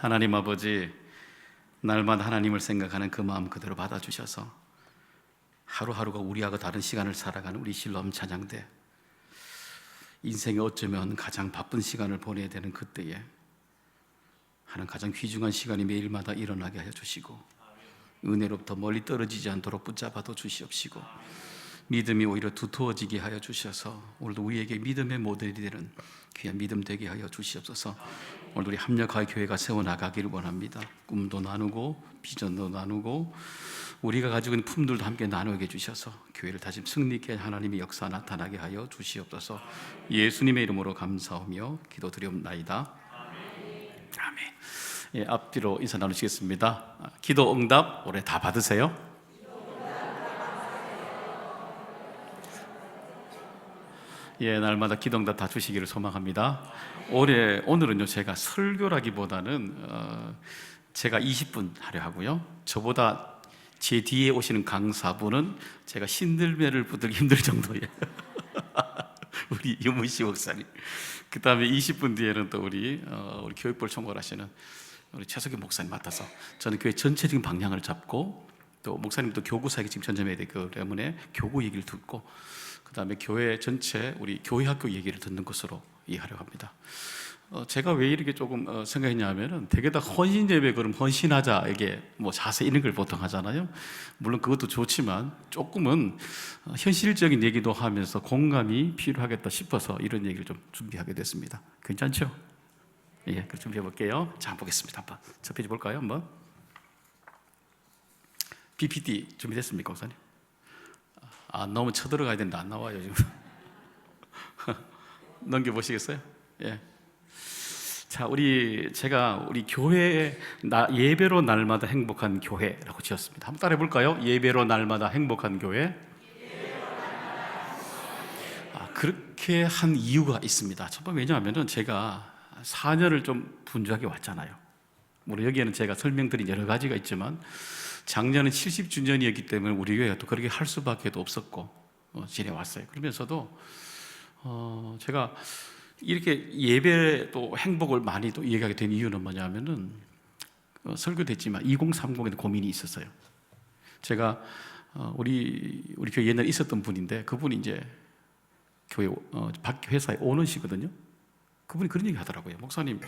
하나님 아버지, 날마다 하나님을 생각하는 그 마음 그대로 받아주셔서 하루하루가 우리하고 다른 시간을 살아가는 우리 실로암 찬양대, 인생에 어쩌면 가장 바쁜 시간을 보내야 되는 그때에 하는 가장 귀중한 시간이 매일마다 일어나게 하여 주시고, 은혜로부터 멀리 떨어지지 않도록 붙잡아도 주시옵시고, 믿음이 오히려 두터워지게 하여 주셔서 오늘도 우리에게 믿음의 모델이 되는 귀한 믿음 되게 하여 주시옵소서. 오늘도 우리 합력하여 교회가 세워나가기를 원합니다. 꿈도 나누고 비전도 나누고 우리가 가지고 있는 품들도 함께 나누게 해주셔서 교회를 다시 승리케 하나님의 역사 나타나게 하여 주시옵소서. 예수님의 이름으로 감사하며 기도드리옵나이다. 아멘. 예, 앞뒤로 인사 나누시겠습니다. 기도 응답 올해 다 받으세요. 예, 날마다 기도 응답 다 주시기를 소망합니다. 오늘은요, 제가 설교라기보다는 제가 20분 하려 하고요, 저보다 제 뒤에 오시는 강사분은 제가 신들매를 붙들기 힘들 정도의 우리 유문시 목사님, 그 다음에 20분 뒤에는 또 우리 교육부를 총괄하시는 우리 최석희 목사님 맡아서 저는 교회 전체적인 방향을 잡고, 또 목사님도 교구사에게 지금 전념해야 되기 때문에 교구 얘기를 듣고, 그 다음에 교회 전체 우리 교회학교 얘기를 듣는 것으로 이해하려고 합니다. 제가 왜 이렇게 조금 생각했냐면은, 되게 다 헌신 예배, 그럼 헌신하자, 이게 뭐 자세 이런 걸 보통 하잖아요. 물론 그것도 좋지만 조금은 현실적인 얘기도 하면서 공감이 필요하겠다 싶어서 이런 얘기를 좀 준비하게 됐습니다. 괜찮죠? 예, 그럼 준비해 볼게요. 자, 보겠습니다. 한번 접해 볼까요? 한번. PPT 준비됐습니까, 목사님? 너무 쳐들어가야 된다. 안 나와요 지금. 넘겨보시겠어요? 예. 자, 제가 우리 교회 예배로 날마다 행복한 교회라고 지었습니다. 한번 따라해 볼까요? 예배로 날마다 행복한 교회. 그렇게 한 이유가 있습니다. 첫 번째, 왜냐하면은 제가 4년을 좀 분주하게 왔잖아요. 물론 여기에는 제가 설명드린 여러 가지가 있지만, 작년은 70주년이었기 때문에 우리 교회가 또 그렇게 할 수밖에 없었고 지내왔어요. 그러면서도 제가 이렇게 예배 또 행복을 많이 또 얘기하게 된 이유는 뭐냐면은, 설교됐지만 2030에 고민이 있었어요. 제가 우리 교회 옛날에 있었던 분인데, 그분이 이제 교회 회사에 오너시거든요. 그분이 그런 얘기 하더라고요. 목사님,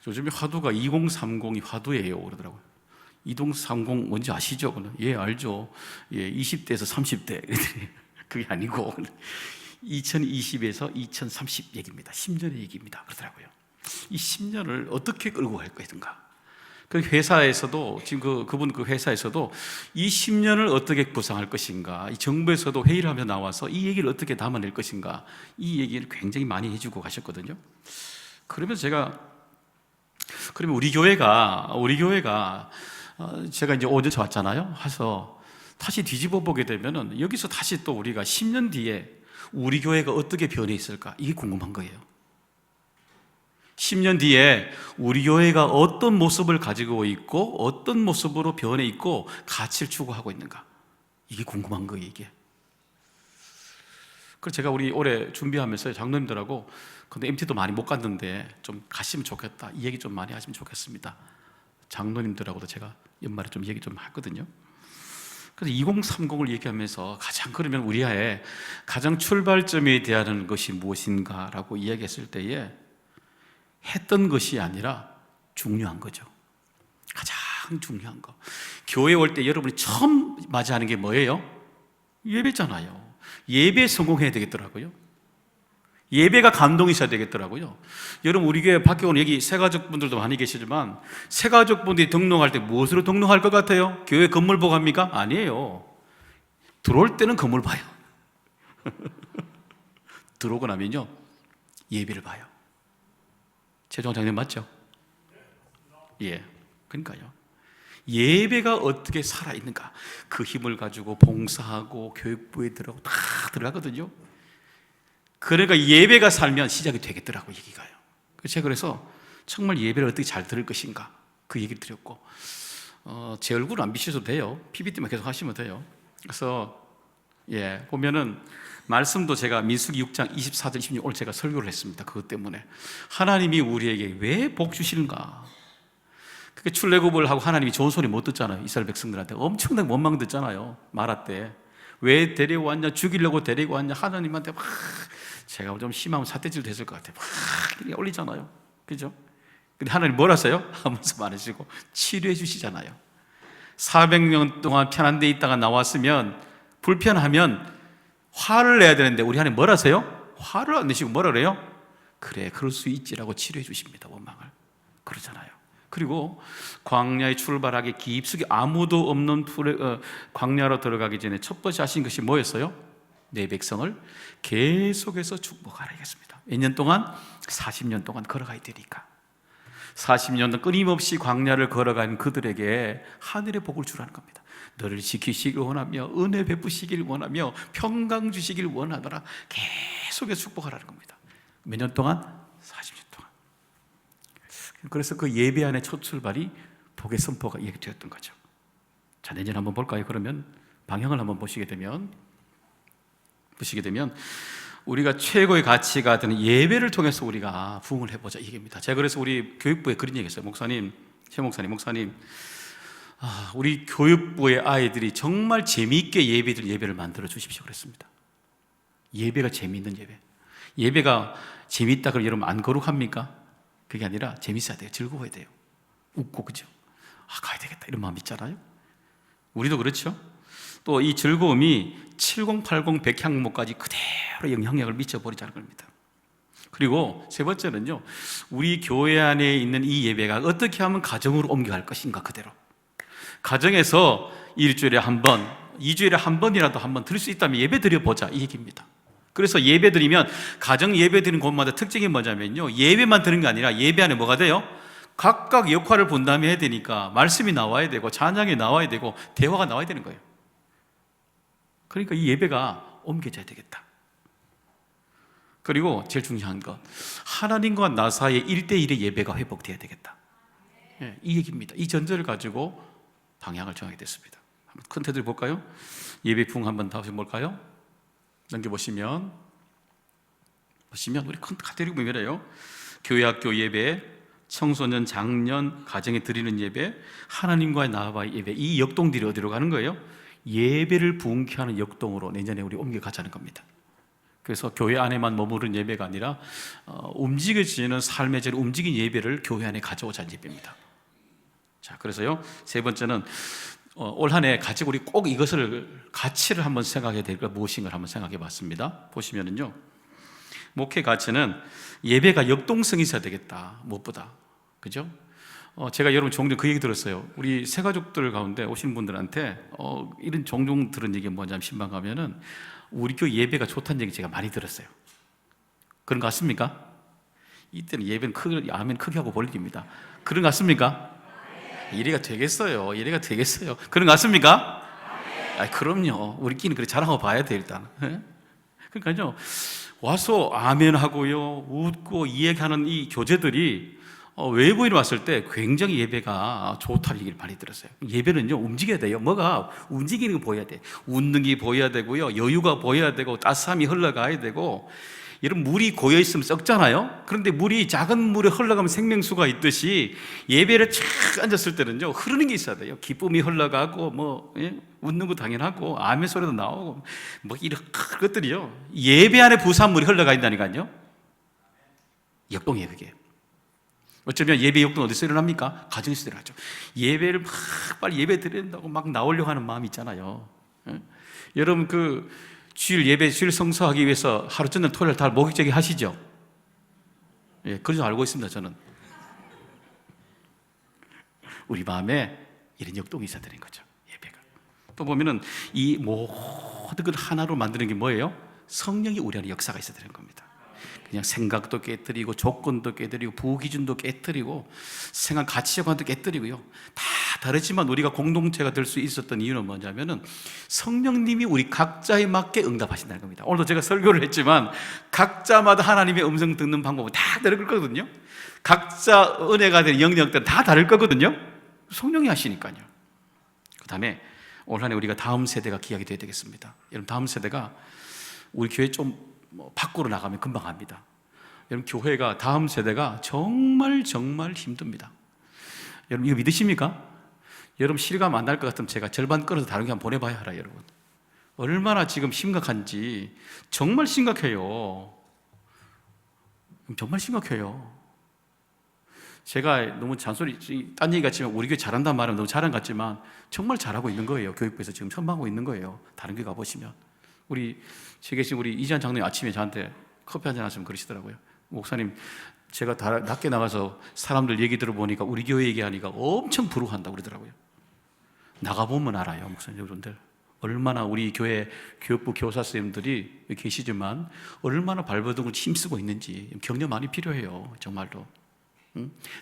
요즘에 화두가 2030이 화두예요 그러더라고요. 2030 뭔지 아시죠? 예, 알죠. 예, 20대에서 30대. 그게 아니고 2020에서 2030 얘기입니다. 10년의 얘기입니다. 그러더라고요. 이 10년을 어떻게 끌고 갈 것인가? 그 회사에서도 지금 그분 그 회사에서도 이 10년을 어떻게 구상할 것인가? 이 정부에서도 회의를 하며 나와서 이 얘기를 어떻게 담아낼 것인가? 이 얘기를 굉장히 많이 해주고 가셨거든요. 그러면 그러면 우리 교회가 제가 이제 오전에 왔잖아요. 해서 다시 뒤집어 보게 되면은, 여기서 다시 또 우리가 10년 뒤에 우리 교회가 어떻게 변해 있을까? 이게 궁금한 거예요. 10년 뒤에 우리 교회가 어떤 모습을 가지고 있고, 어떤 모습으로 변해 있고, 가치를 추구하고 있는가? 이게 궁금한 거예요, 이게. 그래서 제가 우리 올해 준비하면서 장로님들하고, 근데 MT도 많이 못 갔는데 좀 갔으면 좋겠다, 이 얘기 좀 많이 하시면 좋겠습니다. 장로님들하고도 제가 연말에 좀 얘기 좀 했거든요. 그래서 2030을 얘기하면서 그러면 우리의 가장 출발점에 대한 것이 무엇인가라고 이야기했을 때에, 했던 것이 아니라 중요한 거죠. 가장 중요한 거. 교회 올 때 여러분이 처음 맞이하는 게 뭐예요? 예배잖아요. 예배에 성공해야 되겠더라고요. 예배가 감동이 있어야 되겠더라고요. 여러분, 우리 교회 밖에 오는 여기 새가족분들도 많이 계시지만, 새가족분들이 등록할 때 무엇으로 등록할 것 같아요? 교회 건물 보고 합니까? 아니에요. 들어올 때는 건물 봐요. 들어오고 나면요, 예배를 봐요. 최종 장님 맞죠? 예, 그러니까요. 예배가 어떻게 살아있는가, 그 힘을 가지고 봉사하고 교육부에 다 들어가거든요. 그러니까 예배가 살면 시작이 되겠더라고, 얘기가요. 제가 그래서 정말 예배를 어떻게 잘 들을 것인가, 그 얘기를 드렸고, 제 얼굴 안 비추셔도 돼요. PPT만 계속 하시면 돼요. 그래서 보면은 말씀도 제가 민수기 6장 24절 26 오늘 제가 설교를 했습니다. 그것 때문에 하나님이 우리에게 왜 복 주시는가, 출애굽을 하고 하나님이 좋은 소리 못 듣잖아요. 이스라엘 백성들한테 엄청나게 원망 듣잖아요. 말할 때 왜 데리고 왔냐, 죽이려고 데리고 왔냐, 하나님한테 막 제가 좀 심하면 사태질 됐을 것 같아요. 막 올리잖아요. 그죠? 근데 하나님 뭘 하세요? 아무 말씀 안 해주시고 치료해 주시잖아요. 400년 동안 편한 데 있다가 나왔으면 불편하면 화를 내야 되는데 우리 하나님 뭘 하세요? 화를 안 내시고 뭐라 그래요? 그래, 그럴 수 있지라고 치료해 주십니다. 원망을. 그러잖아요. 그리고 광야에 출발하기 깊숙이 아무도 없는 광야로 들어가기 전에 첫 번째 하신 것이 뭐였어요? 내 백성을 계속해서 축복하라 했습니다. 몇 년 동안? 40년 동안 걸어가야 되니까. 40년 끊임없이 광야를 걸어가는 그들에게 하늘의 복을 주라는 겁니다. 너를 지키시길 원하며 은혜 베푸시길 원하며 평강 주시길 원하더라. 계속해서 축복하라는 겁니다. 몇 년 동안? 40년 동안. 그래서 그 예배 안의 첫 출발이 복의 선포가 얘기되었던 거죠. 자, 내년 한번 볼까요? 그러면 방향을 한번 보시게 되면 우리가 최고의 가치가 되는 예배를 통해서 우리가 부흥을 해보자, 이게입니다. 제가 그래서 우리 교육부에 그런 얘기 했어요. 최 목사님, 우리 교육부의 아이들이 정말 재미있게 예배를 만들어 주십시오 그랬습니다. 예배가 재미있는 예배가 재미있다 그러면 여러분 안 거룩합니까? 그게 아니라 재밌어야 돼요. 즐거워야 돼요. 웃고, 그죠? 가야 되겠다 이런 마음 있잖아요. 우리도 그렇죠. 또 이 즐거움이 7080 100항목까지 그대로 영향력을 미쳐버리자는 겁니다. 그리고 세 번째는요, 우리 교회 안에 있는 이 예배가 어떻게 하면 가정으로 옮겨갈 것인가. 그대로 가정에서 일주일에 한 번, 2주일에 한 번이라도 한번 드릴 수 있다면 예배 드려보자, 이 얘기입니다. 그래서 예배 드리면 가정 예배 드리는 곳마다 특징이 뭐냐면요, 예배만 드리는 게 아니라 예배 안에 뭐가 돼요? 각각 역할을 분담해야 되니까 말씀이 나와야 되고 찬양이 나와야 되고 대화가 나와야 되는 거예요. 그러니까 이 예배가 옮겨져야 되겠다. 그리고 제일 중요한 것, 하나님과 나 사이의 1대1의 예배가 회복돼야 되겠다. 이 얘기입니다. 이 전제를 가지고 방향을 정하게 됐습니다. 한번 큰 테두리 볼까요? 예배 부흥 한번 다시 볼까요? 넘겨보시면 우리 큰 카테고리 보면 이래요. 교회 학교 예배, 청소년, 장년, 가정에 드리는 예배, 하나님과의 나와의 예배, 이 역동들이 어디로 가는 거예요? 예배를 부흥케 하는 역동으로 내년에 우리 옮겨가자는 겁니다. 그래서 교회 안에만 머무른 예배가 아니라 움직여지는 삶의 제로 움직인 예배를 교회 안에 가져오자는 예배입니다. 자, 그래서요, 세 번째는 올 한 해 같이 우리 꼭 이것을 가치를 한번 생각해야 될 것 무엇인가를 한번 생각해 봤습니다. 보시면은요, 목회 가치는 예배가 역동성이 있어야 되겠다. 무엇보다, 그죠? 제가 여러분 종종 그 얘기 들었어요. 우리 새 가족들 가운데 오신 분들한테 이런 종종 들은 얘기가 뭐냐면, 신방 가면은 우리 교회 예배가 좋다는 얘기 제가 많이 들었어요. 그런 거 같습니까? 이때는 예배는 아멘 크게 하고 볼 일입니다. 그런 거 같습니까? 이래가 되겠어요. 그런 거 같습니까? 그럼요. 우리끼리는 그렇게 자랑하고 봐야 돼, 일단. 그러니까요, 와서 아멘 하고요, 웃고 이야기하는 이 교제들이 외부인이 왔을 때 굉장히 예배가 좋다는 얘기를 많이 들었어요. 예배는요, 움직여야 돼요. 뭐가 움직이는 거 보여야 돼. 웃는 게 보여야 되고요, 여유가 보여야 되고, 따스함이 흘러가야 되고. 이런 물이 고여 있으면 썩잖아요. 그런데 물이 작은 물에 흘러가면 생명수가 있듯이 예배를 쫙 앉았을 때는요, 흐르는 게 있어야 돼요. 기쁨이 흘러가고 웃는 거 당연하고 아멘 소리도 나오고 이런 것들이요, 예배 안에 부산물이 흘러가 있다니까요. 역동이에요, 그게. 어쩌면 예배 역동 어디서 일어납니까? 가정에서 일어나죠. 예배를 막 빨리 예배 드린다고 막 나오려고 하는 마음이 있잖아요. 여러분 주일 성수하기 위해서 하루 전날 토요일 다 목욕제기 하시죠? 그런 줄 알고 있습니다, 저는. 우리 마음에 이런 역동이 있어야 되는 거죠, 예배가. 또 보면은 이 모든 것 하나로 만드는 게 뭐예요? 성령이 우리 안에 역사가 있어야 되는 겁니다. 그냥 생각도 깨뜨리고 조건도 깨뜨리고 부기준도 깨뜨리고 생각 가치관도 깨뜨리고요, 다 다르지만 우리가 공동체가 될 수 있었던 이유는 뭐냐면은 성령님이 우리 각자에 맞게 응답하신다는 겁니다. 오늘도 제가 설교를 했지만 각자마다 하나님의 음성 듣는 방법은 다 다를 거거든요. 각자 은혜가 된 영역들은 다 다를 거거든요. 성령이 하시니까요. 그 다음에 올 한 해 우리가 다음 세대가 기약이 되어야 되겠습니다. 여러분, 다음 세대가 우리 교회 좀 밖으로 나가면 금방 합니다. 여러분, 교회가 다음 세대가 정말 힘듭니다. 여러분 이거 믿으십니까? 여러분 실감 안 날 것 같으면 제가 절반 끌어서 다른 게 한번 보내봐야 알아요, 여러분. 얼마나 지금 심각한지. 정말 심각해요. 정말 심각해요. 제가 너무 잔소리, 딴 얘기 같지만 우리 교회 잘한다는 말은 너무 자랑 같지만 정말 잘하고 있는 거예요. 교육부에서 지금 선방하고 있는 거예요. 다른 교회 가보시면. 우리, 제가 지금 우리 이지한 장로님 아침에 저한테 커피 한잔 하시면 그러시더라고요. 목사님, 제가 다 낮게 나가서 사람들 얘기 들어보니까 우리 교회 얘기하니까 엄청 부러워한다고 그러더라고요. 나가보면 알아요, 목사님 여러분들. 얼마나 우리 교회 교육부 교사 선생님들이 계시지만 얼마나 발버둥을 힘쓰고 있는지 격려 많이 필요해요, 정말로.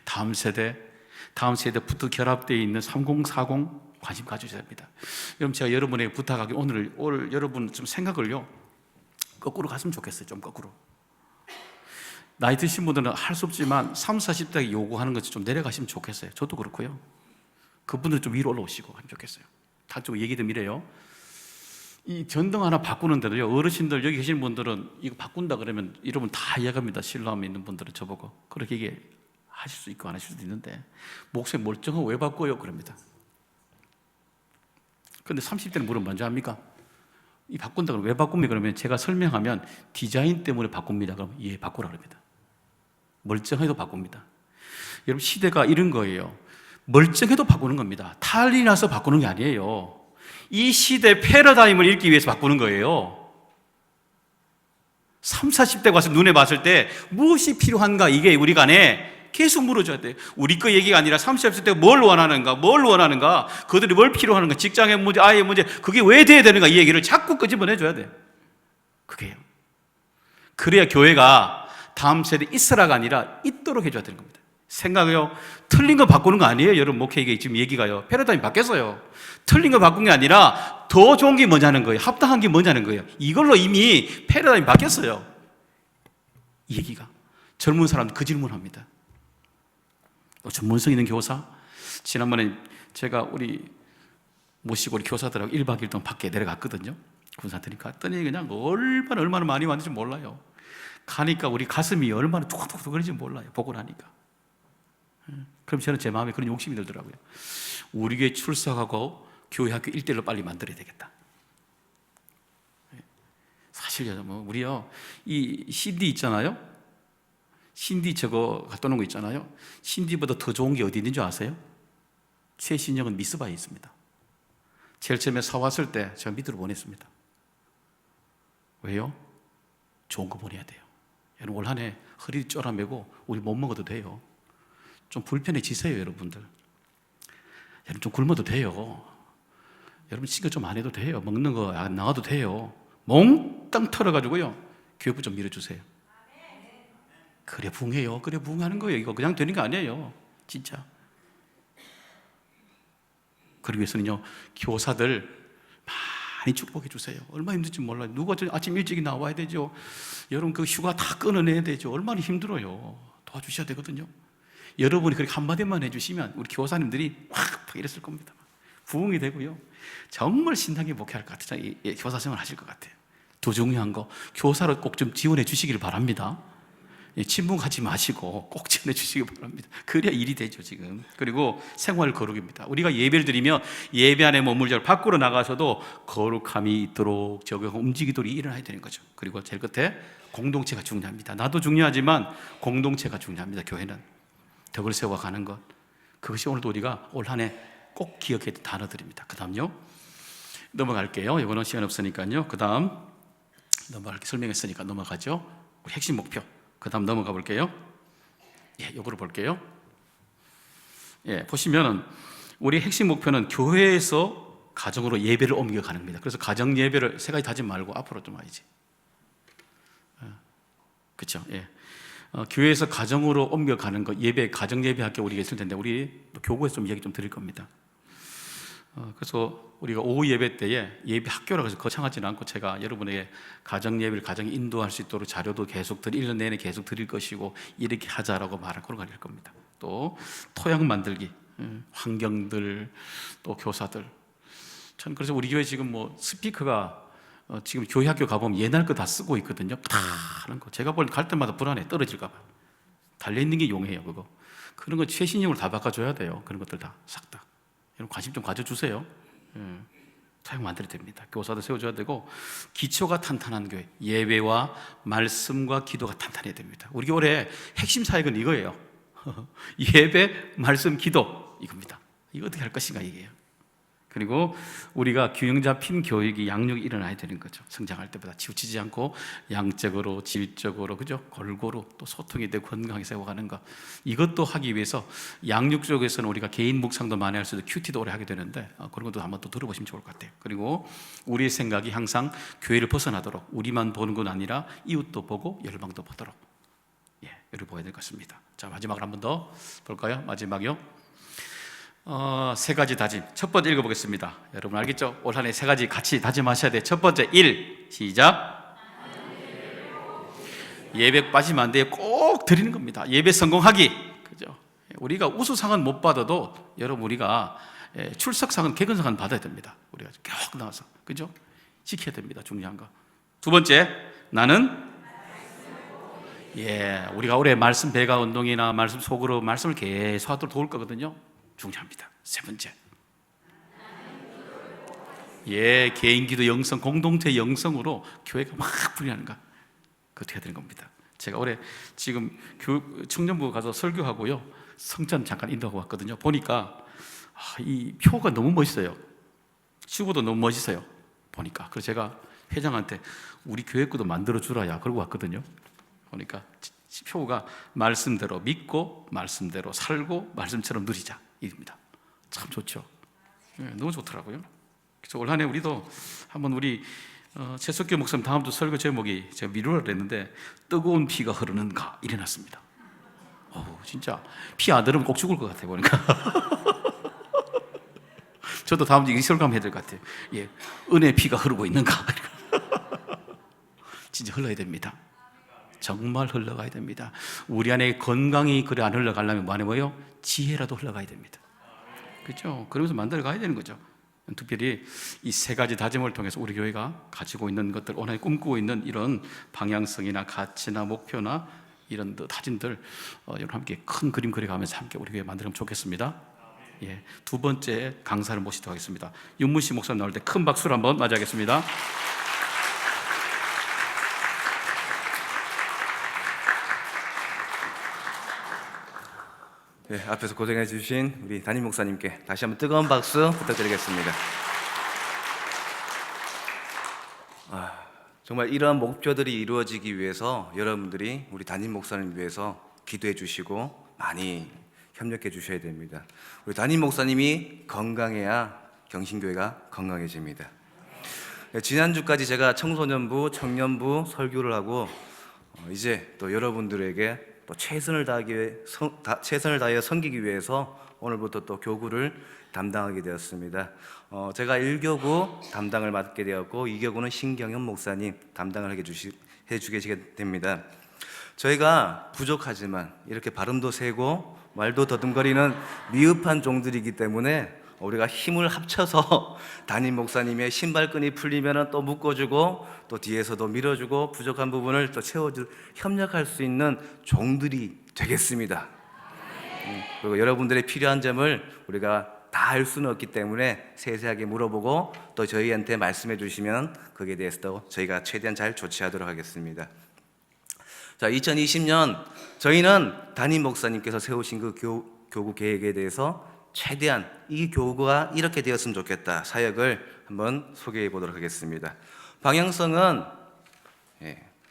다음 세대부터 결합되어 있는 3040 관심 가져야 됩니다. 여러분, 제가 여러분에게 부탁하기 오늘 여러분 좀 생각을요 거꾸로 갔으면 좋겠어요. 좀 거꾸로. 나이 드신 분들은 할 수 없지만 30, 40대에 요구하는 것이 좀 내려가시면 좋겠어요. 저도 그렇고요. 그분들 좀 위로 올라오시고 하면 좋겠어요. 다 좀 얘기도 이래요. 이 전등 하나 바꾸는데도요, 어르신들 여기 계신 분들은 이거 바꾼다 그러면 여러분 다 이해합니다. 신뢰함 있는 분들은 저보고 그렇게 얘기하실 수 있고 안 하실 수도 있는데, 목소리 멀쩡하고 왜 바꿔요? 그럽니다. 근데 30대는 물으면 먼저 합니까? 이 바꾼다 그러면 왜 바꿉니까? 그러면 제가 설명하면 디자인 때문에 바꿉니다. 그럼 예, 바꾸라 그럽니다. 멀쩡해도 바꿉니다. 여러분, 시대가 이런 거예요. 멀쩡해도 바꾸는 겁니다. 탈이 나서 바꾸는 게 아니에요. 이 시대 패러다임을 읽기 위해서 바꾸는 거예요. 30, 40대 와서 눈에 봤을 때 무엇이 필요한가, 이게 우리 간에 계속 물어줘야 돼요. 우리 거 얘기가 아니라 30, 40대가 뭘 원하는가, 그들이 뭘 필요하는가, 직장의 문제, 아이의 문제, 그게 왜 돼야 되는가, 이 얘기를 자꾸 끄집어내줘야 돼요. 그게요. 그래야 교회가 다음 세대 있으라가 아니라 있도록 해줘야 되는 겁니다. 생각해요. 틀린 거 바꾸는 거 아니에요. 여러분, 목회에게 지금 얘기가요. 패러다임 바뀌었어요. 틀린 거 바꾼 게 아니라 더 좋은 게 뭐냐는 거예요. 합당한 게 뭐냐는 거예요. 이걸로 이미 패러다임 바뀌었어요. 이 얘기가. 젊은 사람들 그 질문합니다. 전문성 있는 교사? 지난번에 제가 우리 모시고 우리 교사들하고 1박 2일 동안 밖에 내려갔거든요. 군사들이 갔더니 그냥 얼마나 많이 왔는지 몰라요. 가니까 우리 가슴이 얼마나 툭툭툭 거리는지 몰라요. 보고 나니까. 그럼 저는 제 마음에 그런 욕심이 들더라고요. 우리 교회 출석하고 교회 학교 1대1로 빨리 만들어야 되겠다. 사실요, 우리요, 이 CD 있잖아요. CD 저거 갖다 놓은 거 있잖아요. CD보다 더 좋은 게 어디 있는 줄 아세요? 최신형은 미스바에 있습니다. 제일 처음에 사왔을 때 제가 밑으로 보냈습니다. 왜요? 좋은 거 보내야 돼요. 여러분, 올 한 해 허리 쪼라매고 우리 못 먹어도 돼요. 좀 불편해지세요, 여러분들. 여러분, 좀 굶어도 돼요. 여러분, 신경 좀 안 해도 돼요. 먹는 거 안 나가도 돼요. 몽땅 털어가지고요, 교육부 좀 밀어주세요. 그래 부흥해요. 그래 부흥하는 거예요. 이거 그냥 되는 게 아니에요, 진짜. 그러기 위해서는요, 교사들 많이 축복해 주세요. 얼마나 힘든지 몰라요. 누가 아침 일찍 나와야 되죠. 여러분, 그 휴가 다 끊어내야 되죠. 얼마나 힘들어요. 도와주셔야 되거든요. 여러분이 그렇게 한마디만 해주시면 우리 교사님들이 확 이랬을 겁니다. 부흥이 되고요, 정말 신나게 목회할 것 같아요. 교사 생활 하실 것 같아요. 더 중요한 거, 교사를 꼭 좀 지원해 주시길 바랍니다. 침묵하지 마시고 꼭 지원해 주시기 바랍니다. 그래야 일이 되죠, 지금. 그리고 생활 거룩입니다. 우리가 예배를 드리며 예배 안에 머물지 밖으로 나가서도 거룩함이 있도록 적용 움직이도록 일어나야 되는 거죠. 그리고 제일 끝에 공동체가 중요합니다. 나도 중요하지만 공동체가 중요합니다. 교회는 덕을 세워가는 것, 그것이 오늘도 우리가 올 한 해 꼭 기억해야 될 단어들입니다. 그 다음요, 넘어갈게요. 이거는 시간 없으니까요. 그 다음 넘어갈게, 설명했으니까 넘어가죠. 우리 핵심 목표, 그 다음 넘어가 볼게요. 예, 요거를 볼게요. 예, 보시면은 우리 핵심 목표는 교회에서 가정으로 예배를 옮겨가는 겁니다. 그래서 가정 예배를 세 가지 다지 말고 앞으로 좀 와야지. 그렇죠? 예. 교회에서 가정으로 옮겨가는 것, 예배, 가정 예배 학교 우리가 있을 텐데 우리 또 교구에서 좀 이야기 좀 드릴 겁니다. 그래서 우리가 오후 예배 때에 예배 학교라고 해서 거창하지는 않고 제가 여러분에게 가정 예배를 가정에 인도할 수 있도록 자료도 계속 1년 내내 계속 드릴 것이고 이렇게 하자라고 말할 거로 가릴 겁니다. 또 토양 만들기, 환경들, 또 교사들. 전 그래서 우리 교회 지금 뭐 스피커가 지금 교회 학교 가보면 옛날 거 다 쓰고 있거든요. 다 하는 거. 제가 갈 때마다 불안해. 떨어질까 봐. 달려있는 게 용해요, 그거. 그런 거 최신형으로 다 바꿔줘야 돼요. 그런 것들 다 싹 다. 여러분 관심 좀 가져주세요. 사용 만들어야 됩니다. 교사도 세워줘야 되고, 기초가 탄탄한 교회, 예배와 말씀과 기도가 탄탄해야 됩니다. 우리 올해 핵심 사역은 이거예요. 예배, 말씀, 기도, 이겁니다. 이거 어떻게 할 것인가, 이게요. 그리고 우리가 균형 잡힌 교육이, 양육이 일어나야 되는 거죠. 성장할 때보다 치우치지 않고 양적으로, 질적으로, 그죠? 골고루 또 소통이 되고 건강하게 세워가는 것. 이것도 하기 위해서 양육 쪽에서는 우리가 개인 묵상도 많이 할 수 있고 큐티도 오래 하게 되는데, 그런 것도 한번 또 들어보시면 좋을 것 같아요. 그리고 우리의 생각이 항상 교회를 벗어나도록, 우리만 보는 건 아니라 이웃도 보고 열방도 보도록, 이를 보여야 될 것 같습니다. 자, 마지막으로 한 번 더 볼까요? 마지막이요. 세 가지 다짐. 첫 번째 읽어보겠습니다. 여러분 알겠죠? 올 한 해 세 가지 같이 다짐하셔야 돼요. 첫 번째, 1, 시작. 예배 빠지면 안 돼요. 꼭 드리는 겁니다. 예배 성공하기. 그죠? 우리가 우수상은 못 받아도 여러분 우리가 출석상은, 개근상은 받아야 됩니다. 우리가 꼭 나와서, 그죠? 지켜야 됩니다. 중요한 거. 두 번째, 나는 우리가 올해 말씀 배가 운동이나 말씀 속으로 말씀을 계속 하도록 도울 거거든요. 중요합니다. 세 번째, 개인 기도 영성, 공동체 영성으로 교회가 막 분리하는 거, 그렇게 해야 되는 겁니다. 제가 올해 지금 청년부 가서 설교하고요, 성전 잠깐 인도하고 왔거든요. 보니까 이 표가 너무 멋있어요. 슈보도 너무 멋있어요. 보니까. 그래서 제가 회장한테 우리 교회 거도 만들어 주라야 그러고 왔거든요. 보니까 표가 말씀대로 믿고, 말씀대로 살고, 말씀처럼 누리자, 입니다. 참 좋죠. 너무 좋더라고요. 그래서 올 한 해 우리도 한번 우리 최석규 목사님 다음 주 설교 제목이, 제가 미루라 그랬는데 뜨거운 피가 흐르는가 이래놨습니다. 진짜 피 안 들으면 꼭 죽을 것 같아요. 보니까 저도 다음 주 이 설교 한번 해야 될 것 같아요. 은혜 피가 흐르고 있는가. 진짜 흘러야 됩니다. 정말 흘러가야 됩니다. 우리 안에 건강이 그래 안 흘러가려면 뭐예요? 지혜라도 흘러가야 됩니다. 그렇죠? 그러면서 만들어 가야 되는 거죠. 특별히 이 세 가지 다짐을 통해서 우리 교회가 가지고 있는 것들, 오늘 꿈꾸고 있는 이런 방향성이나 가치나 목표나 이런 다짐들, 여러분 함께 큰 그림 그려가면서 함께 우리 교회 만들면 좋겠습니다. 두 번째 강사를 모시도록 하겠습니다. 윤무씨 목사님 나올 때 큰 박수를 한번 맞이하겠습니다. 앞에서 고생해 주신 우리 담임 목사님께 다시 한번 뜨거운 박수 부탁드리겠습니다. 정말 이러한 목표들이 이루어지기 위해서 여러분들이 우리 담임 목사님 위해서 기도해 주시고 많이 협력해 주셔야 됩니다. 우리 담임 목사님이 건강해야 경신교회가 건강해집니다. 지난주까지 제가 청소년부, 청년부 설교를 하고 이제 또 여러분들에게 또 최선을 다하여 섬기기 위해서 오늘부터 또 교구를 담당하게 되었습니다. 제가 1교구 담당을 맡게 되었고 2교구는 신경현 목사님 담당을 해주게 됩니다. 저희가 부족하지만 이렇게 발음도 세고 말도 더듬거리는 미흡한 종들이기 때문에 우리가 힘을 합쳐서 담임 목사님의 신발끈이 풀리면 또 묶어주고 또 뒤에서도 밀어주고 부족한 부분을 또 채워줄, 협력할 수 있는 종들이 되겠습니다. 그리고 여러분들의 필요한 점을 우리가 다 알 수는 없기 때문에 세세하게 물어보고 또 저희한테 말씀해 주시면 거기에 대해서도 저희가 최대한 잘 조치하도록 하겠습니다. 자, 2020년 저희는 담임 목사님께서 세우신 그 교구 계획에 대해서 최대한 이 교구가 이렇게 되었으면 좋겠다 사역을 한번 소개해 보도록 하겠습니다. 방향성은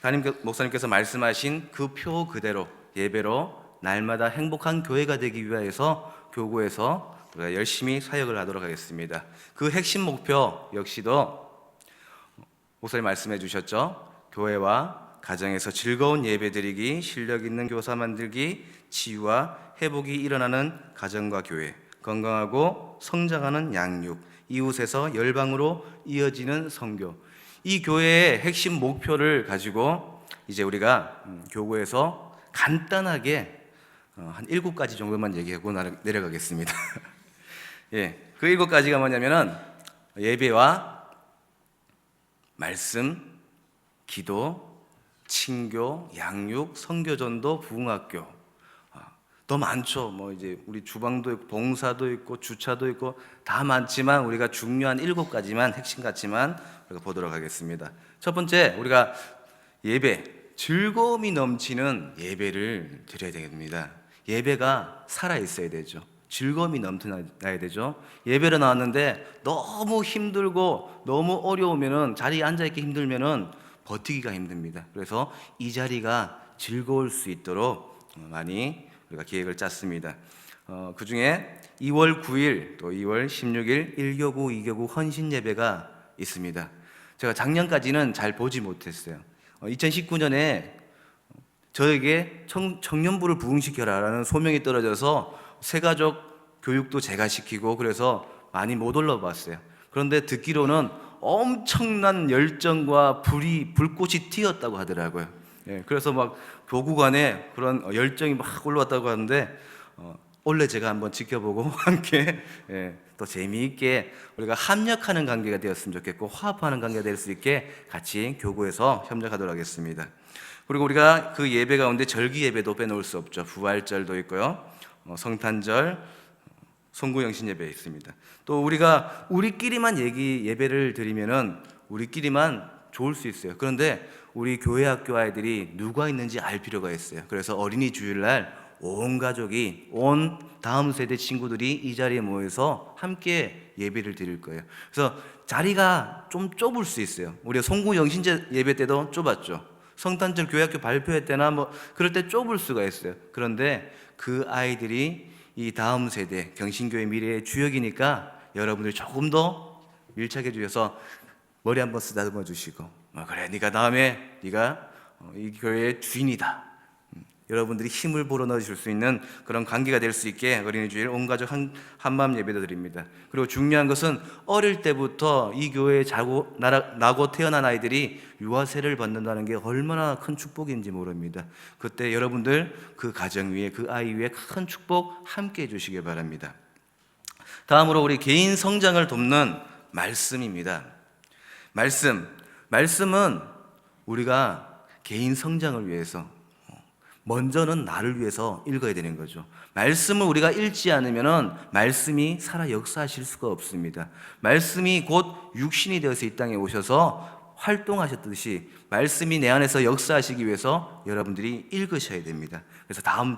담임 목사님께서 말씀하신 그 표 그대로 예배로 날마다 행복한 교회가 되기 위해서 교구에서 우리가 열심히 사역을 하도록 하겠습니다. 그 핵심 목표 역시도 목사님 말씀해 주셨죠. 교회와 가정에서 즐거운 예배 드리기, 실력 있는 교사 만들기, 치유와 회복이 일어나는 가정과 교회, 건강하고 성장하는 양육, 이웃에서 열방으로 이어지는 선교. 이 교회의 핵심 목표를 가지고 이제 우리가 교구에서 간단하게 한 7가지 정도만 얘기하고 내려가겠습니다. 그 7가지가 뭐냐면은 예배와 말씀, 기도, 친교, 양육, 선교전도, 부흥학교, 더 많죠. 뭐 이제 우리 주방도 있고 봉사도 있고 주차도 있고 다 많지만 우리가 중요한 7가지만 핵심 같지만 우리가 보도록 하겠습니다. 첫 번째, 우리가 예배, 즐거움이 넘치는 예배를 드려야 됩니다. 예배가 살아 있어야 되죠. 즐거움이 넘쳐나야 되죠. 예배로 나왔는데 너무 힘들고 너무 어려우면은, 자리에 앉아 있기 힘들면은 버티기가 힘듭니다. 그래서 이 자리가 즐거울 수 있도록 많이 우리가 계획을 짰습니다. 그 중에 2월 9일 또 2월 16일 1교구, 2교구 헌신 예배가 있습니다. 제가 작년까지는 잘 보지 못했어요. 2019년에 저에게 청년부를 부흥시켜라라는 소명이 떨어져서 새가족 교육도 제가 시키고 그래서 많이 못 올라봤어요. 그런데 듣기로는 엄청난 열정과 불꽃이 튀었다고 하더라고요. 예, 그래서 막 교구 간에 그런 열정이 막 올라왔다고 하는데 원래 제가 한번 지켜보고 함께 또 재미있게 우리가 합력하는 관계가 되었으면 좋겠고 화합하는 관계가 될 수 있게 같이 교구에서 협력하도록 하겠습니다. 그리고 우리가 그 예배 가운데 절기 예배도 빼놓을 수 없죠. 부활절도 있고요, 성탄절, 송구영신 예배 있습니다. 또 우리가 우리끼리만 예배를 드리면은 우리끼리만 좋을 수 있어요. 그런데 우리 교회 학교 아이들이 누가 있는지 알 필요가 있어요. 그래서 어린이 주일날 온 가족이, 온 다음 세대 친구들이 이 자리에 모여서 함께 예배를 드릴 거예요. 그래서 자리가 좀 좁을 수 있어요. 우리가 송구영신 예배 때도 좁았죠. 성탄절 교회학교 발표회 때나 뭐 그럴 때 좁을 수가 있어요. 그런데 그 아이들이 이 다음 세대 경신교회 미래의 주역이니까 여러분들이 조금 더 밀착해 주셔서 머리 한번 쓰다듬어 주시고, 그래, 네가 다음에 네가 이 교회의 주인이다. 여러분들이 힘을 불어넣어 줄 수 있는 그런 관계가 될 수 있게 어린이 주일 온 가족 한마음 예배도 드립니다. 그리고 중요한 것은 어릴 때부터 이 교회에 나고 태어난 아이들이 유아세를 받는다는 게 얼마나 큰 축복인지 모릅니다. 그때 여러분들 그 가정 위에, 그 아이 위에 큰 축복 함께 해주시기 바랍니다. 다음으로 우리 개인 성장을 돕는 말씀입니다. 말씀은 우리가 개인 성장을 위해서, 먼저는 나를 위해서 읽어야 되는 거죠. 말씀을 우리가 읽지 않으면 말씀이 살아 역사하실 수가 없습니다. 말씀이 곧 육신이 되어서 이 땅에 오셔서 활동하셨듯이 말씀이 내 안에서 역사하시기 위해서 여러분들이 읽으셔야 됩니다. 그래서 다음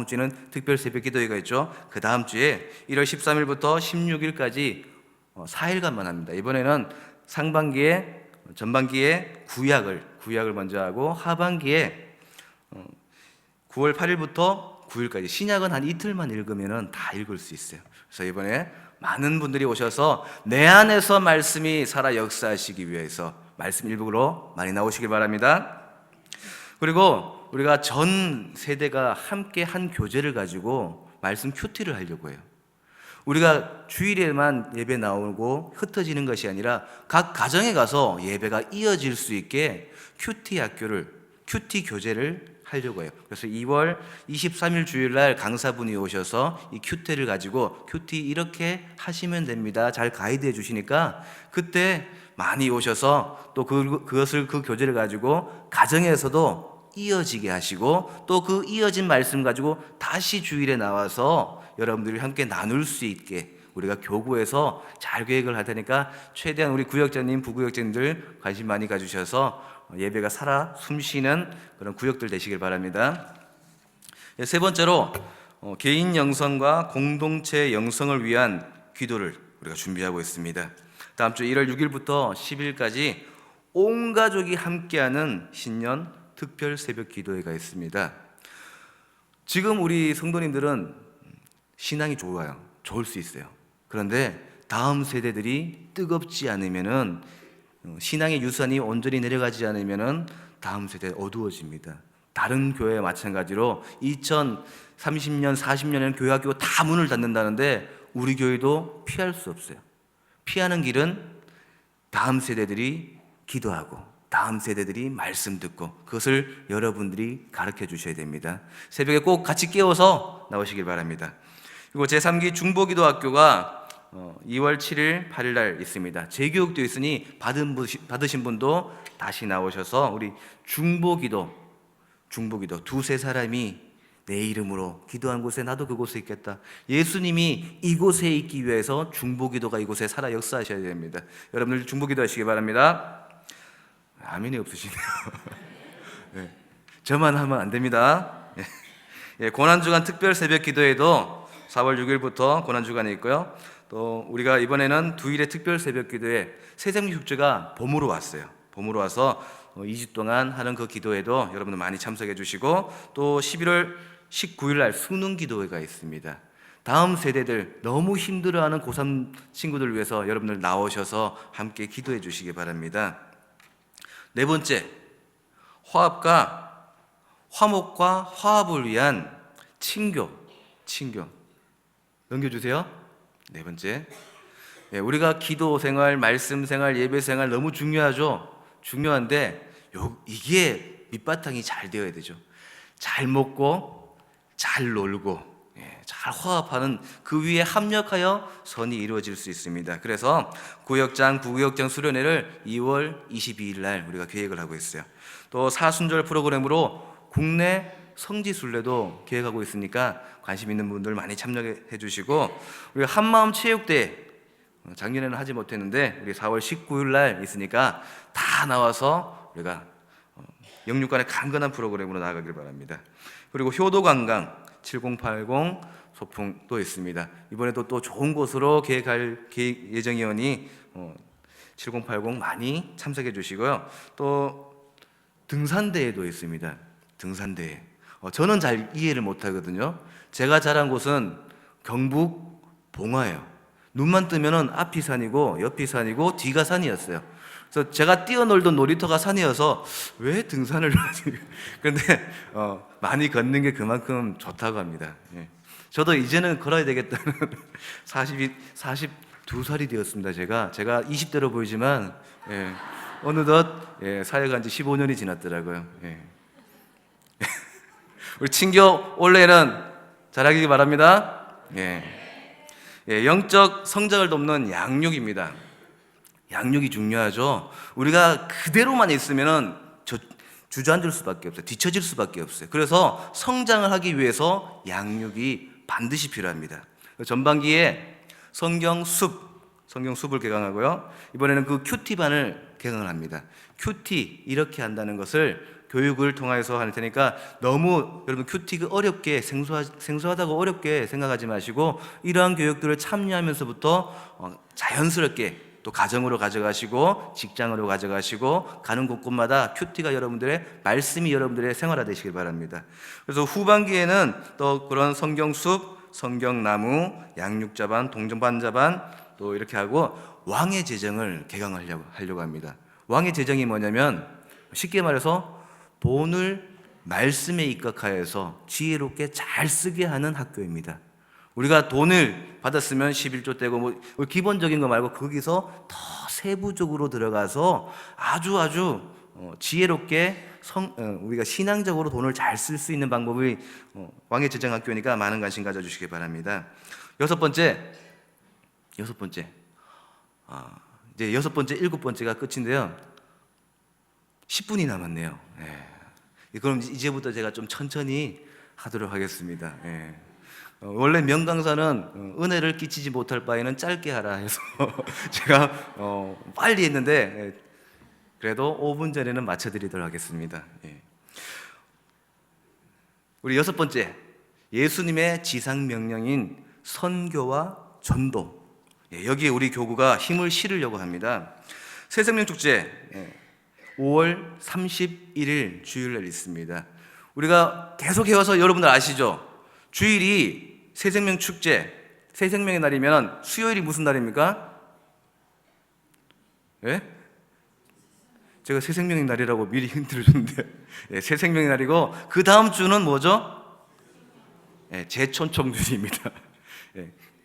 주는 특별 새벽 기도회가 있죠. 그 다음 주에 1월 13일부터 16일까지 4일간만 합니다. 이번에는 전반기에 구약을 먼저 하고 하반기에 9월 8일부터 9일까지 신약은 한 이틀만 읽으면 다 읽을 수 있어요. 그래서 이번에 많은 분들이 오셔서 내 안에서 말씀이 살아 역사하시기 위해서 말씀 일북으로 많이 나오시길 바랍니다. 그리고 우리가 전 세대가 함께 한 교재를 가지고 말씀 큐티를 하려고 해요. 우리가 주일에만 예배 나오고 흩어지는 것이 아니라 각 가정에 가서 예배가 이어질 수 있게 큐티 교재를 하려고 해요. 그래서 2월 23일 주일날 강사분이 오셔서 이 큐티를 가지고 큐티 이렇게 하시면 됩니다. 잘 가이드해 주시니까 그때 많이 오셔서 또 그 교재를 가지고 가정에서도 이어지게 하시고 또 그 이어진 말씀 가지고 다시 주일에 나와서 여러분들이 함께 나눌 수 있게 우리가 교구에서 잘 계획을 할 테니까 최대한 우리 구역장님, 부구역장님들 관심 많이 가주셔서 예배가 살아 숨쉬는 그런 구역들 되시길 바랍니다. 세 번째로 개인 영성과 공동체 영성을 위한 기도를 우리가 준비하고 있습니다. 다음 주 1월 6일부터 10일까지 온 가족이 함께하는 신년 특별 새벽 기도회가 있습니다. 지금 우리 성도님들은 신앙이 좋을 수 있어요. 그런데 다음 세대들이 뜨겁지 않으면은, 신앙의 유산이 온전히 내려가지 않으면은 다음 세대 어두워집니다. 다른 교회와 마찬가지로 2030년, 40년에는 교회 학교가 다 문을 닫는다는데 우리 교회도 피할 수 없어요. 피하는 길은 다음 세대들이 기도하고 다음 세대들이 말씀 듣고 그것을 여러분들이 가르쳐 주셔야 됩니다. 새벽에 꼭 같이 깨워서 나오시길 바랍니다. 그리고 제3기 중보기도학교가 2월 7일, 8일 날 있습니다. 재교육도 있으니 받으신 분도 다시 나오셔서 우리 중보기도 중보기도. 두세 사람이 내 이름으로 기도한 곳에 나도 그곳에 있겠다. 예수님이 이곳에 있기 위해서 중보기도가 이곳에 살아 역사하셔야 됩니다. 여러분들 중보기도 하시기 바랍니다. 아멘이 없으시네요. 네. 저만 하면 안 됩니다. 예, 고난주간 특별 새벽 기도에도 4월 6일부터 고난주간이 있고요. 또 우리가 이번에는 두일의 특별 새벽 기도에 새생명 축제가 봄으로 왔어요. 봄으로 와서 2주 동안 하는 그 기도에도 여러분들 많이 참석해 주시고, 또 11월 19일 날 수능 기도회가 있습니다. 다음 세대들 너무 힘들어하는 고3 친구들 위해서 여러분들 나오셔서 함께 기도해 주시기 바랍니다. 네 번째, 화목과 화합을 위한 친교 넘겨주세요. 네 번째, 우리가 기도 생활, 말씀 생활, 예배 생활 너무 중요하죠. 중요한데 이게 밑바탕이 잘 되어야 되죠. 잘 먹고 잘 놀고 잘 화합하는 그 위에 합력하여 선이 이루어질 수 있습니다. 그래서 구역장, 부구역장 수련회를 2월 22일 날 우리가 계획을 하고 있어요. 또 사순절 프로그램으로 국내 성지순례도 계획하고 있으니까 관심 있는 분들 많이 참여해 주시고, 우리가 한마음 체육대회 작년에는 하지 못했는데 우리 4월 19일 날 있으니까 다 나와서 우리가 영육간의 간건한 프로그램으로 나아가길 바랍니다. 그리고 효도관광 7080 소풍도 있습니다. 이번에도 또 좋은 곳으로 계획할 예정이오니 7080 많이 참석해 주시고요. 또 등산대회도 있습니다. 등산대회. 저는 잘 이해를 못하거든요. 제가 자란 곳은 경북 봉화예요. 눈만 뜨면은 앞이 산이고 옆이 산이고 뒤가 산이었어요. 그래서 제가 뛰어놀던 놀이터가 산이어서 왜 등산을 하지? 그런데 많이 걷는 게 그만큼 좋다고 합니다. 예. 저도 이제는 걸어야 되겠다는 42살이 되었습니다. 제가 20대로 보이지만 어느덧 사역한 지 15년이 지났더라고요. 우리 친교 올해는 잘하기 바랍니다. 영적 성장을 돕는 양육입니다. 양육이 중요하죠. 우리가 그대로만 있으면은 주저앉을 수밖에 없어요. 뒤처질 수밖에 없어요. 그래서 성장을 하기 위해서 양육이 반드시 필요합니다. 전반기에 성경숲을 개강하고요. 이번에는 그 큐티반을 개강을 합니다. 큐티 이렇게 한다는 것을 교육을 통해서 할 테니까 너무 여러분 큐티가 어렵게 생소하다고 어렵게 생각하지 마시고, 이러한 교육들을 참여하면서부터 자연스럽게 또 가정으로 가져가시고 직장으로 가져가시고 가는 곳곳마다 큐티가 여러분들의 말씀이 여러분들의 생활화 되시길 바랍니다. 그래서 후반기에는 또 그런 성경숲, 성경나무, 양육자반, 동정반자반 또 이렇게 하고 왕의 제정을 개강하려고 합니다. 왕의 제정이 뭐냐면 쉽게 말해서 돈을 말씀에 입각하여서 지혜롭게 잘 쓰게 하는 학교입니다. 우리가 돈을 받았으면 11조 떼고 뭐 기본적인 거 말고 거기서 더 세부적으로 들어가서 아주 지혜롭게 우리가 신앙적으로 돈을 잘 쓸 수 있는 방법이 왕의 제정 학교니까 많은 관심 가져주시기 바랍니다. 여섯 번째, 이제 여섯 번째, 일곱 번째가 끝인데요. 10분이 남았네요. 그럼 이제부터 제가 좀 천천히 하도록 하겠습니다. 원래 명강사는 은혜를 끼치지 못할 바에는 짧게 하라 해서 제가 빨리 했는데 그래도 5분 전에는 맞춰드리도록 하겠습니다. 우리 여섯 번째, 예수님의 지상명령인 선교와 전도. 여기에 우리 교구가 힘을 실으려고 합니다. 새생명축제 5월 31일 주일날 있습니다. 우리가 계속 해와서 여러분들 아시죠? 주일이 새생명축제, 새생명의 날이면 수요일이 무슨 날입니까? 제가 새생명의 날이라고 미리 힌트를 줬는데 새생명의 날이고, 그 다음 주는 뭐죠? 제촌총주입니다.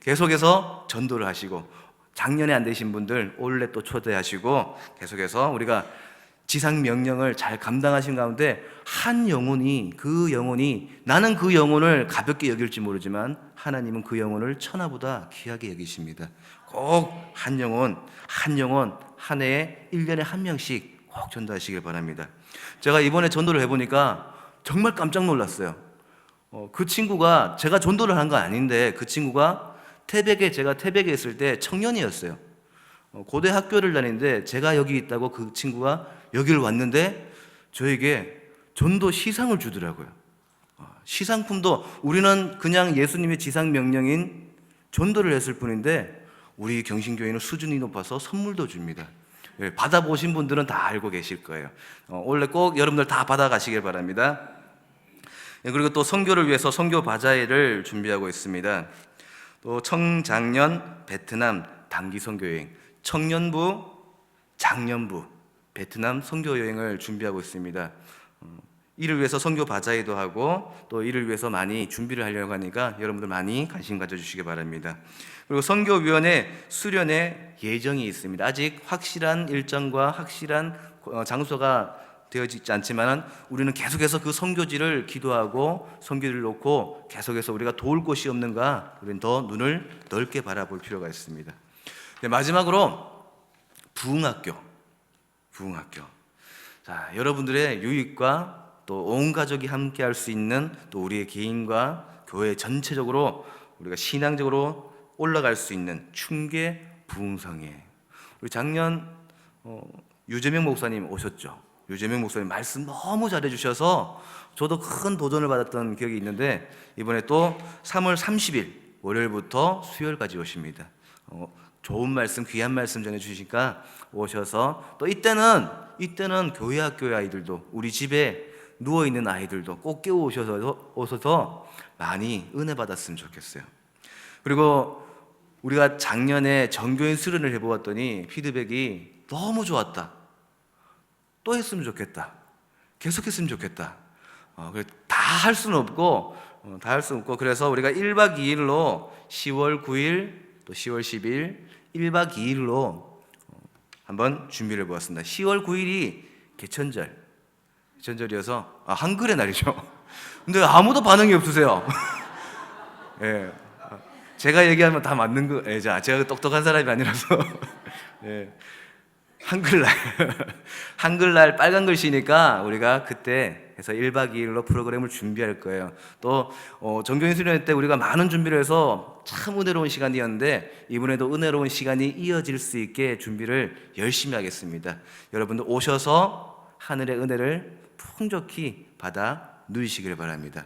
계속해서 전도를 하시고, 작년에 안 되신 분들 올해 또 초대하시고, 계속해서 우리가 지상 명령을 잘 감당하신 가운데 한 영혼이, 그 영혼이, 나는 그 영혼을 가볍게 여길지 모르지만 하나님은 그 영혼을 천하보다 귀하게 여기십니다. 꼭 한 영혼 한 해에 1년에 한 명씩 꼭 전도하시길 바랍니다. 제가 이번에 전도를 해보니까 정말 깜짝 놀랐어요. 그 친구가 제가 전도를 한 건 아닌데 그 친구가 제가 태백에 있을 때 청년이었어요. 고대 학교를 다니는데 제가 여기 있다고 그 친구가 여기를 왔는데 저에게 전도 시상을 주더라고요. 시상품도 우리는 그냥 예수님의 지상 명령인 전도를 했을 뿐인데 우리 경신교회는 수준이 높아서 선물도 줍니다. 받아보신 분들은 다 알고 계실 거예요. 원래 꼭 여러분들 다 받아가시길 바랍니다. 그리고 또 선교를 위해서 선교 바자회를 준비하고 있습니다. 또 청장년 베트남 단기 선교 여행, 청년부, 장년부 베트남 선교 여행을 준비하고 있습니다. 이를 위해서 선교 바자회도 하고 또 이를 위해서 많이 준비를 하려고 하니까 여러분들 많이 관심 가져주시기 바랍니다. 그리고 선교위원회 수련회 예정이 있습니다. 아직 확실한 일정과 확실한 장소가 되어지지 않지만 우리는 계속해서 그 선교지를 기도하고 선교지를 놓고 계속해서 우리가 도울 곳이 없는가 우리는 더 눈을 넓게 바라볼 필요가 있습니다. 네, 마지막으로 부흥학교. 자, 여러분들의 유익과 또 온 가족이 함께 할 수 있는 또 우리의 개인과 교회 전체적으로 우리가 신앙적으로 올라갈 수 있는 충계 부흥성이에요. 우리 작년 유재명 목사님 오셨죠? 유재명 목사님 말씀 너무 잘해 주셔서 저도 큰 도전을 받았던 기억이 있는데 이번에 또 3월 30일 월요일부터 수요일까지 오십니다. 좋은 말씀, 귀한 말씀 전해 주시니까 오셔서 또 이때는 교회 학교의 아이들도 우리 집에 누워 있는 아이들도 꼭 깨워 오셔서 많이 은혜 받았으면 좋겠어요. 그리고 우리가 작년에 전교인 수련을 해보았더니 피드백이 너무 좋았다. 또 했으면 좋겠다. 계속했으면 좋겠다. 다 할 수는 없고 그래서 우리가 1박 2일로 10월 9일 또 10월 10일 1박 2일로 한번 준비를 해보았습니다. 10월 9일이 개천절이어서 한글의 날이죠. 근데 아무도 반응이 없으세요. 예. 제가 얘기하면 다 맞는 거. 예, 제가 똑똑한 사람이 아니라서. 예. 한글날 빨간 글씨니까 우리가 그때 해서 1박 2일로 프로그램을 준비할 거예요. 또 전교인 수련회 때 우리가 많은 준비를 해서 참 은혜로운 시간이었는데 이번에도 은혜로운 시간이 이어질 수 있게 준비를 열심히 하겠습니다. 여러분들 오셔서 하늘의 은혜를 풍족히 받아 누리시길 바랍니다.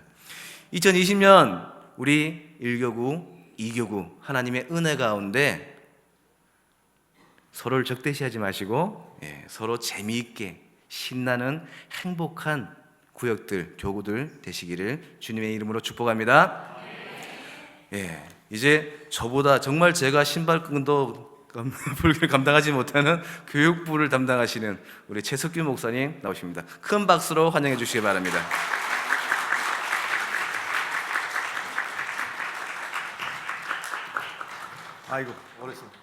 2020년 우리 1교구, 2교구 하나님의 은혜 가운데 서로를 적대시하지 마시고 서로 재미있게 신나는 행복한 구역들, 교구들 되시기를 주님의 이름으로 축복합니다. 이제 저보다 정말 제가 신발끈도 감당하지 못하는 교육부를 담당하시는 우리 최석규 목사님 나오십니다. 큰 박수로 환영해 주시기 바랍니다. 아이고 오랬습니다.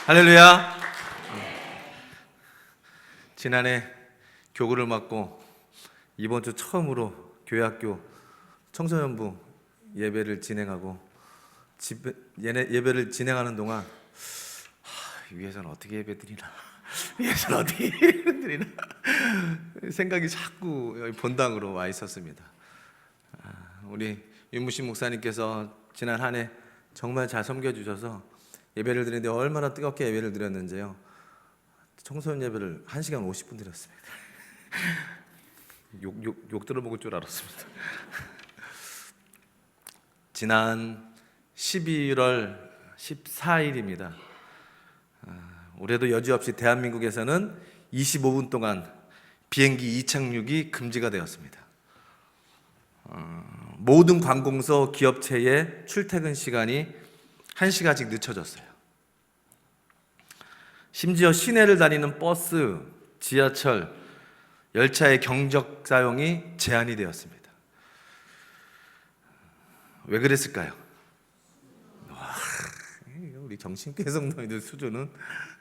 할렐루야. 지난해 교구를 맡고 이번 주 처음으로 교회학교 청소년부 예배를 진행하고 예배를 진행하는 동안 위에서는 어떻게 예배드리나 생각이 자꾸 여기 본당으로 와 있었습니다. 우리 윤무신 목사님께서 지난 한 해 정말 잘 섬겨주셔서 예배를 드리는데 얼마나 뜨겁게 예배를 드렸는지요. 청소년 예배를 1시간 50분 드렸습니다. 욕 들어먹을 줄 알았습니다. 지난 11월 14일입니다. 올해도 여지없이 대한민국에서는 25분 동안 비행기 이착륙이 금지가 되었습니다. 모든 관공서 기업체의 출퇴근 시간이 1시간씩 늦춰졌어요. 심지어 시내를 다니는 버스, 지하철, 열차의 경적 사용이 제한이 되었습니다. 왜 그랬을까요? 우리 정신교회 성도님들 수준은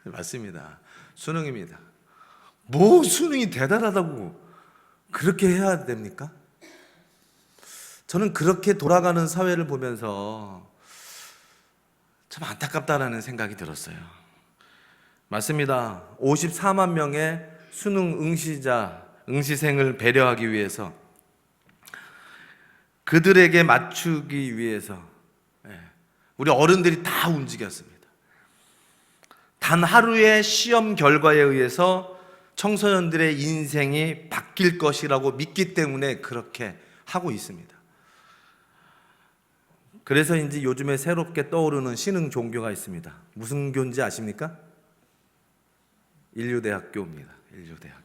맞습니다. 수능입니다. 뭐 수능이 대단하다고 그렇게 해야 됩니까? 저는 그렇게 돌아가는 사회를 보면서 참 안타깝다라는 생각이 들었어요. 맞습니다. 54만 명의 수능 응시자를 응시생을 배려하기 위해서, 그들에게 맞추기 위해서 우리 어른들이 다 움직였습니다. 단 하루의 시험 결과에 의해서 청소년들의 인생이 바뀔 것이라고 믿기 때문에 그렇게 하고 있습니다. 그래서인지 요즘에 새롭게 떠오르는 신흥 종교가 있습니다. 무슨 교인지 아십니까? 인류대학교입니다. 인류대학교.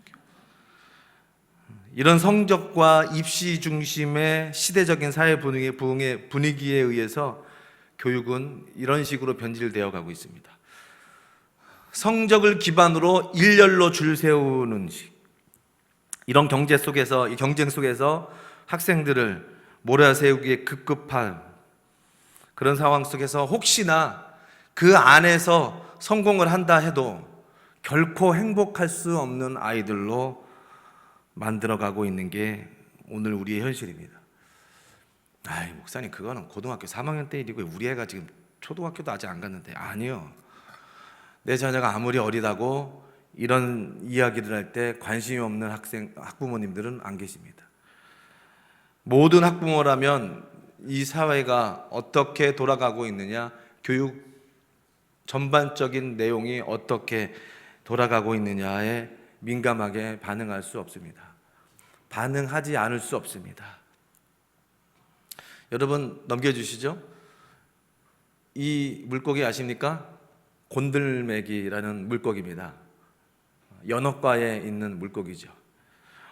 이런 성적과 입시 중심의 시대적인 사회 분위기에 의해서 교육은 이런 식으로 변질되어 가고 있습니다. 성적을 기반으로 일렬로 줄 세우는 식. 이런 경쟁 속에서 학생들을 몰아세우기에 급급한 그런 상황 속에서 혹시나 그 안에서 성공을 한다 해도 결코 행복할 수 없는 아이들로 만들어가고 있는 게 오늘 우리의 현실입니다. 아이, 목사님, 그거는 고등학교 3학년 때 일이고 우리 애가 지금 초등학교도 아직 안 갔는데. 아니요. 내 자녀가 아무리 어리다고 이런 이야기를 할 때 관심이 없는 학부모님들은 안 계십니다. 모든 학부모라면 이 사회가 어떻게 돌아가고 있느냐, 교육 전반적인 내용이 어떻게 돌아가고 있느냐에 민감하게 반응할 수 없습니다. 반응하지 않을 수 없습니다. 여러분, 넘겨주시죠. 이 물고기 아십니까? 곤들메기라는 물고기입니다. 연어과에 있는 물고기죠.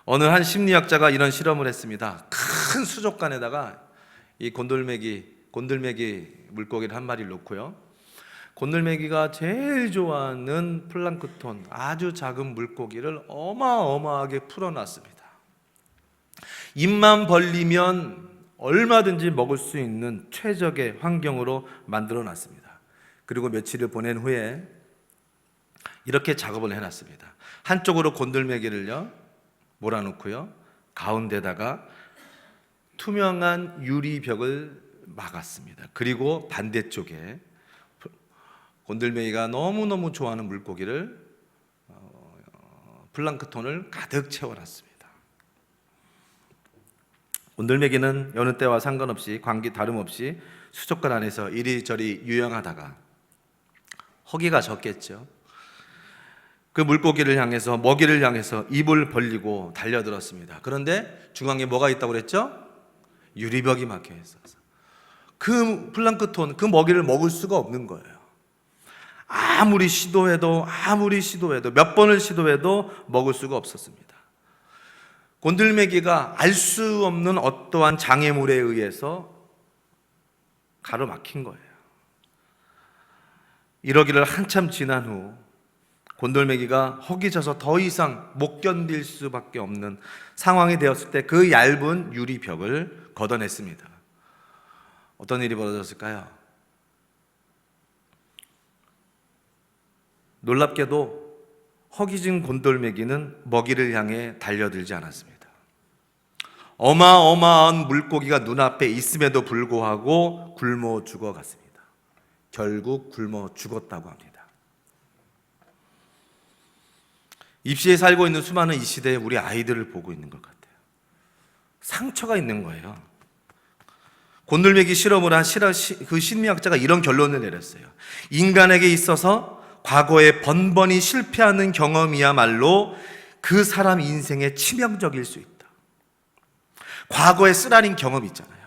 어느 한 심리학자가 이런 실험을 했습니다. 큰 수족관에다가 이 곤들메기 물고기를 한 마리를 놓고요, 곤들메기가 제일 좋아하는 플랑크톤, 아주 작은 물고기를 어마어마하게 풀어놨습니다. 입만 벌리면 얼마든지 먹을 수 있는 최적의 환경으로 만들어놨습니다. 그리고 며칠을 보낸 후에 이렇게 작업을 해놨습니다. 한쪽으로 곤들메기를요 몰아놓고요, 가운데다가 투명한 유리벽을 막았습니다. 그리고 반대쪽에 곤들메기가 너무너무 좋아하는 물고기를 플랑크톤을 가득 채워놨습니다. 곤들메기는 여느 때와 상관없이 관계 다름없이 수족관 안에서 이리저리 유영하다가 허기가 졌겠죠. 그 물고기를 향해서, 먹이를 향해서 입을 벌리고 달려들었습니다. 그런데 중앙에 뭐가 있다고 그랬죠? 유리벽이 막혀 있어서 그 플랑크톤, 그 먹이를 먹을 수가 없는 거예요. 아무리 시도해도 몇 번을 시도해도 먹을 수가 없었습니다. 곤들메기가 알 수 없는 어떠한 장애물에 의해서 가로막힌 거예요. 이러기를 한참 지난 후 곤돌메기가 허기져서 더 이상 못 견딜 수밖에 없는 상황이 되었을 때 그 얇은 유리벽을 걷어냈습니다. 어떤 일이 벌어졌을까요? 놀랍게도 허기진 곤돌메기는 먹이를 향해 달려들지 않았습니다. 어마어마한 물고기가 눈앞에 있음에도 불구하고 굶어 죽어갔습니다. 결국 굶어 죽었다고 합니다. 입시에 살고 있는 수많은 이 시대에 우리 아이들을 보고 있는 것 같아요. 상처가 있는 거예요. 곤돌메기 실험을 한 그 심리학자가 이런 결론을 내렸어요. 인간에게 있어서 과거에 번번이 실패하는 경험이야말로 그 사람 인생에 치명적일 수 있다. 과거에 쓰라린 경험이 있잖아요.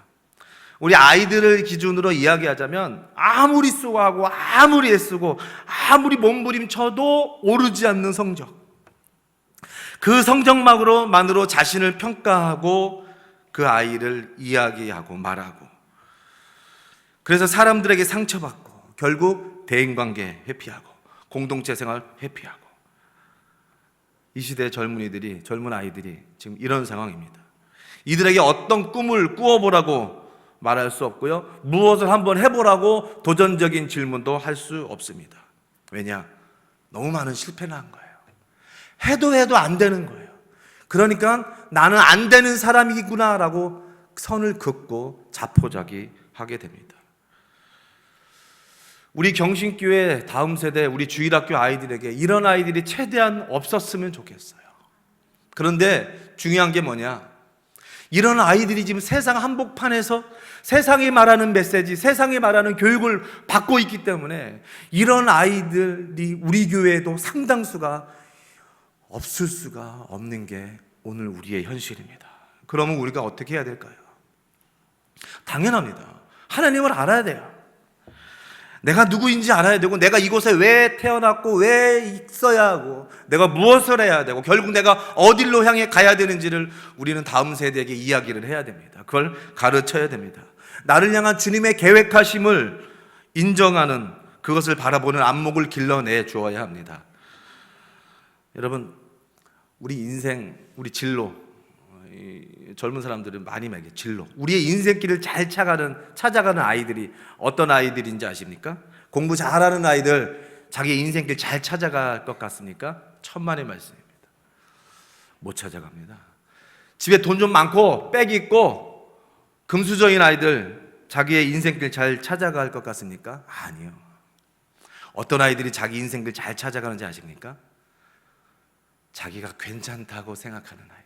우리 아이들을 기준으로 이야기하자면 아무리 수고하고 아무리 애쓰고 아무리 몸부림쳐도 오르지 않는 성적, 그 성적만으로 자신을 평가하고 그 아이를 이야기하고 말하고, 그래서 사람들에게 상처받고 결국 대인관계 회피하고 공동체 생활 회피하고, 이 시대의 젊은 아이들이 지금 이런 상황입니다. 이들에게 어떤 꿈을 꾸어보라고 말할 수 없고요, 무엇을 한번 해보라고 도전적인 질문도 할 수 없습니다. 왜냐? 너무 많은 실패를 한 거예요. 해도 안 되는 거예요. 그러니까 나는 안 되는 사람이구나 라고 선을 긋고 자포자기하게 됩니다. 우리 경신교회 다음 세대, 우리 주일학교 아이들에게 이런 아이들이 최대한 없었으면 좋겠어요. 그런데 중요한 게 뭐냐? 이런 아이들이 지금 세상 한복판에서 세상이 말하는 메시지, 세상이 말하는 교육을 받고 있기 때문에 이런 아이들이 우리 교회에도 상당수가 없을 수가 없는 게 오늘 우리의 현실입니다. 그러면 우리가 어떻게 해야 될까요? 당연합니다. 하나님을 알아야 돼요. 내가 누구인지 알아야 되고, 내가 이곳에 왜 태어났고 왜 있어야 하고, 내가 무엇을 해야 되고, 결국 내가 어디로 향해 가야 되는지를 우리는 다음 세대에게 이야기를 해야 됩니다. 그걸 가르쳐야 됩니다. 나를 향한 주님의 계획하심을 인정하는, 그것을 바라보는 안목을 길러내 주어야 합니다. 여러분, 우리 인생, 우리 진로, 젊은 사람들은 많이 말해 진로, 우리의 인생길을 잘 찾아가는 아이들이 어떤 아이들인지 아십니까? 공부 잘하는 아이들 자기의 인생길 잘 찾아갈 것 같습니까? 천만의 말씀입니다. 못 찾아갑니다. 집에 돈 좀 많고 백 있고 금수저인 아이들 자기의 인생길 잘 찾아갈 것 같습니까? 아니요. 어떤 아이들이 자기 인생길 잘 찾아가는지 아십니까? 자기가 괜찮다고 생각하는 아이들,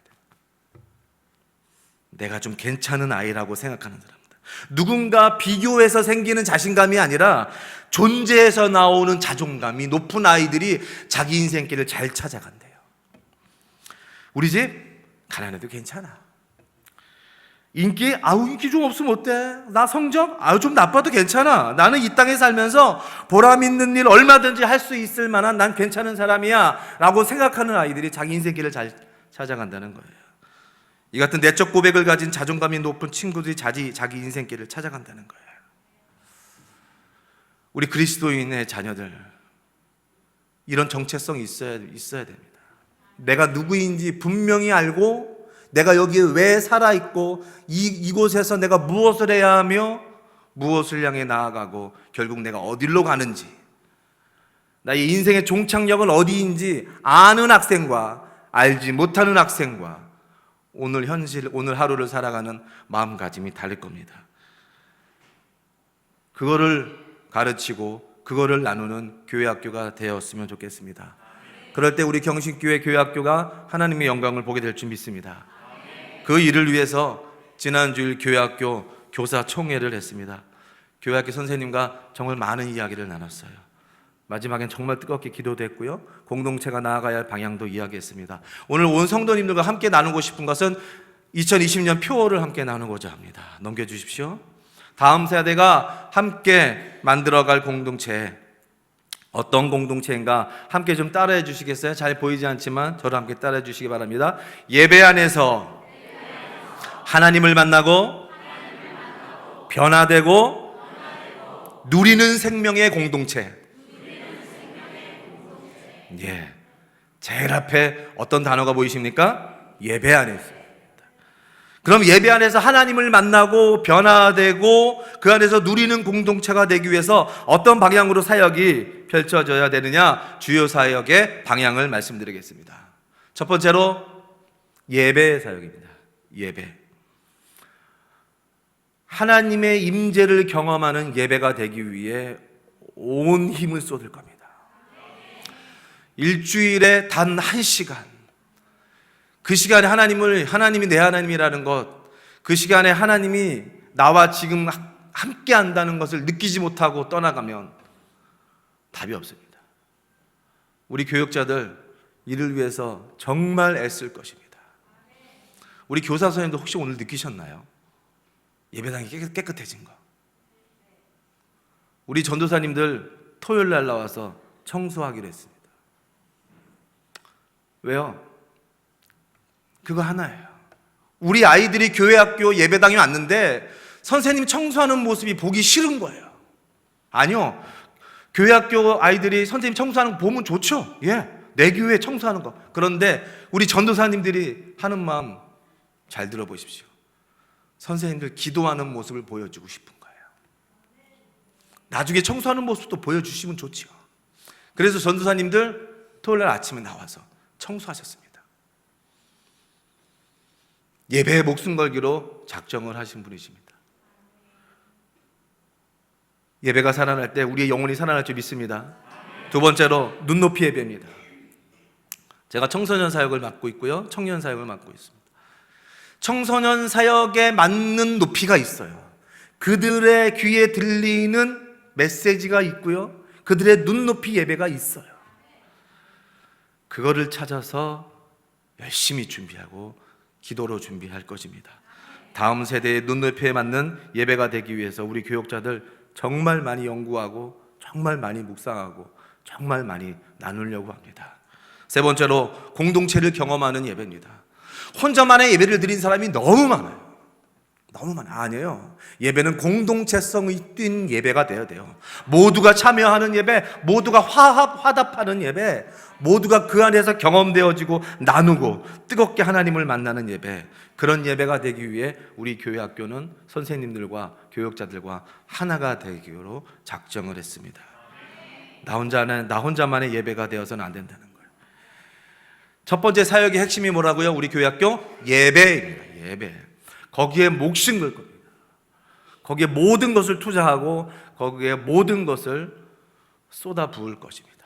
내가 좀 괜찮은 아이라고 생각하는 사람들, 누군가 비교해서 생기는 자신감이 아니라 존재에서 나오는 자존감이 높은 아이들이 자기 인생길을 잘 찾아간대요. 우리 집 가난해도 괜찮아. 인기 좀 없으면 어때? 나 성적 좀 나빠도 괜찮아. 나는 이 땅에 살면서 보람 있는 일 얼마든지 할 수 있을 만한 난 괜찮은 사람이야 라고 생각하는 아이들이 자기 인생길을 잘 찾아간다는 거예요. 이 같은 내적 고백을 가진 자존감이 높은 친구들이 자기 인생길을 찾아간다는 거예요. 우리 그리스도인의 자녀들, 이런 정체성이 있어야 됩니다. 내가 누구인지 분명히 알고, 내가 여기에 왜 살아있고, 이곳에서 내가 무엇을 해야 하며 무엇을 향해 나아가고 결국 내가 어디로 가는지, 나의 인생의 종착역은 어디인지 아는 학생과 알지 못하는 학생과 오늘 하루를 살아가는 마음가짐이 다를 겁니다. 그거를 가르치고 그거를 나누는 교회학교가 되었으면 좋겠습니다. 그럴 때 우리 경신교회 교회학교가 하나님의 영광을 보게 될 줄 믿습니다. 그 일을 위해서 지난 주일 교회학교 교사 총회를 했습니다. 교회학교 선생님과 정말 많은 이야기를 나눴어요. 마지막엔 정말 뜨겁게 기도도 했고요, 공동체가 나아가야 할 방향도 이야기했습니다. 오늘 온 성도님들과 함께 나누고 싶은 것은 2020년 표어를 함께 나누고자 합니다. 넘겨주십시오. 다음 세대가 함께 만들어갈 공동체, 어떤 공동체인가 함께 좀 따라해 주시겠어요? 잘 보이지 않지만 저를 함께 따라해 주시기 바랍니다. 예배 안에서 하나님을 만나고 변화되고 누리는 생명의 공동체. 예, 제일 앞에 어떤 단어가 보이십니까? 예배 안에서. 그럼 예배 안에서 하나님을 만나고 변화되고 그 안에서 누리는 공동체가 되기 위해서 어떤 방향으로 사역이 펼쳐져야 되느냐, 주요 사역의 방향을 말씀드리겠습니다. 첫 번째로 예배 사역입니다. 예배. 하나님의 임재를 경험하는 예배가 되기 위해 온 힘을 쏟을 겁니다. 일주일에 단 1시간, 그 시간에 하나님이 내 하나님이라는 것, 그 시간에 하나님이 나와 지금 함께 한다는 것을 느끼지 못하고 떠나가면 답이 없습니다. 우리 교육자들 이를 위해서 정말 애쓸 것입니다. 우리 교사 선생님도 혹시 오늘 느끼셨나요? 예배당이 깨끗해진 거. 우리 전도사님들 토요일 날 나와서 청소하기로 했습니다. 왜요? 그거 하나예요. 우리 아이들이 교회 학교 예배당에 왔는데 선생님 청소하는 모습이 보기 싫은 거예요. 아니요, 교회 학교 아이들이 선생님 청소하는 거 보면 좋죠. 예, 내 교회 청소하는 거. 그런데 우리 전도사님들이 하는 마음 잘 들어보십시오. 선생님들 기도하는 모습을 보여주고 싶은 거예요. 나중에 청소하는 모습도 보여주시면 좋죠. 그래서 전도사님들 토요일 날 아침에 나와서 청소하셨습니다. 예배에 목숨 걸기로 작정을 하신 분이십니다. 예배가 살아날 때 우리의 영혼이 살아날 줄 믿습니다. 두 번째로 눈높이 예배입니다. 제가 청소년 사역을 맡고 있고요, 청년 사역을 맡고 있습니다. 청소년 사역에 맞는 높이가 있어요. 그들의 귀에 들리는 메시지가 있고요, 그들의 눈높이 예배가 있어요. 그거를 찾아서 열심히 준비하고 기도로 준비할 것입니다. 다음 세대의 눈높이에 맞는 예배가 되기 위해서 우리 교역자들 정말 많이 연구하고 정말 많이 묵상하고 정말 많이 나누려고 합니다. 세 번째로 공동체를 경험하는 예배입니다. 혼자만의 예배를 드린 사람이 너무 많아요. 너무 많아요. 아니에요. 예배는 공동체성이 띈 예배가 되어야 돼요. 모두가 참여하는 예배, 모두가 화답하는 예배, 모두가 그 안에서 경험되어지고 나누고 뜨겁게 하나님을 만나는 예배, 그런 예배가 되기 위해 우리 교회 학교는 선생님들과 교역자들과 하나가 되기로 작정을 했습니다. 나 혼자만의 예배가 되어서는 안 된다는 거예요. 첫 번째 사역의 핵심이 뭐라고요? 우리 교회 학교 예배입니다. 예배. 거기에 목숨 걸 겁니다. 거기에 모든 것을 투자하고 거기에 모든 것을 쏟아 부을 것입니다.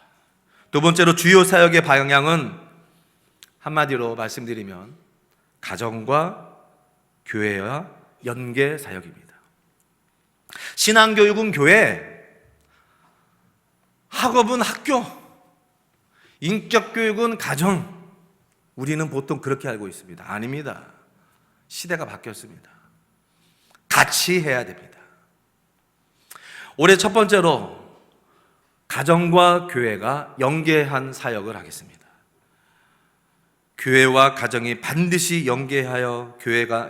두 번째로 주요 사역의 방향은 한마디로 말씀드리면 가정과 교회와 연계 사역입니다. 신앙교육은 교회, 학업은 학교, 인격교육은 가정. 우리는 보통 그렇게 알고 있습니다. 아닙니다. 시대가 바뀌었습니다. 같이 해야 됩니다. 올해 첫 번째로 가정과 교회가 연계한 사역을 하겠습니다. 교회와 가정이 반드시 연계하여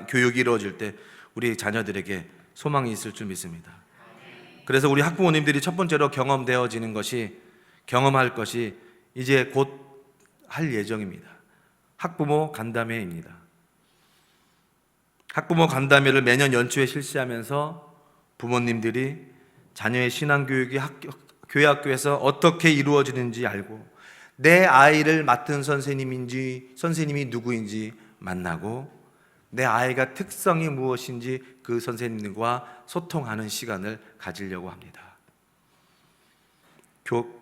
교육이 이루어질 때 우리 자녀들에게 소망이 있을 줄 믿습니다. 그래서 우리 학부모님들이 첫 번째로 경험할 것이 이제 곧 할 예정입니다. 학부모 간담회입니다. 학부모 간담회를 매년 연초에 실시하면서 부모님들이 자녀의 신앙교육이 교회 학교에서 어떻게 이루어지는지 알고 내 아이를 맡은 선생님이 누구인지 만나고 내 아이가 특성이 무엇인지 그 선생님과 소통하는 시간을 가지려고 합니다.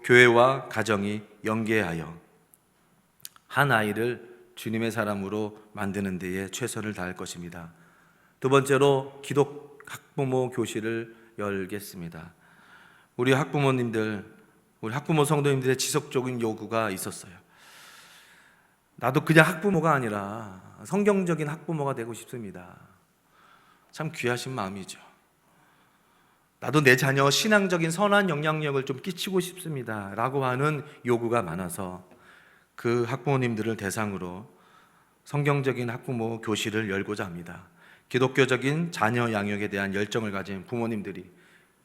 교회와 가정이 연계하여 한 아이를 주님의 사람으로 만드는 데에 최선을 다할 것입니다. 두 번째로 기독 학부모 교실을 열겠습니다. 우리 학부모 성도님들의 지속적인 요구가 있었어요. 나도 그냥 학부모가 아니라 성경적인 학부모가 되고 싶습니다. 참 귀하신 마음이죠. 나도 내 자녀 신앙적인 선한 영향력을 좀 끼치고 싶습니다 라고 하는 요구가 많아서 그 학부모님들을 대상으로 성경적인 학부모 교실을 열고자 합니다. 기독교적인 자녀 양육에 대한 열정을 가진 부모님들이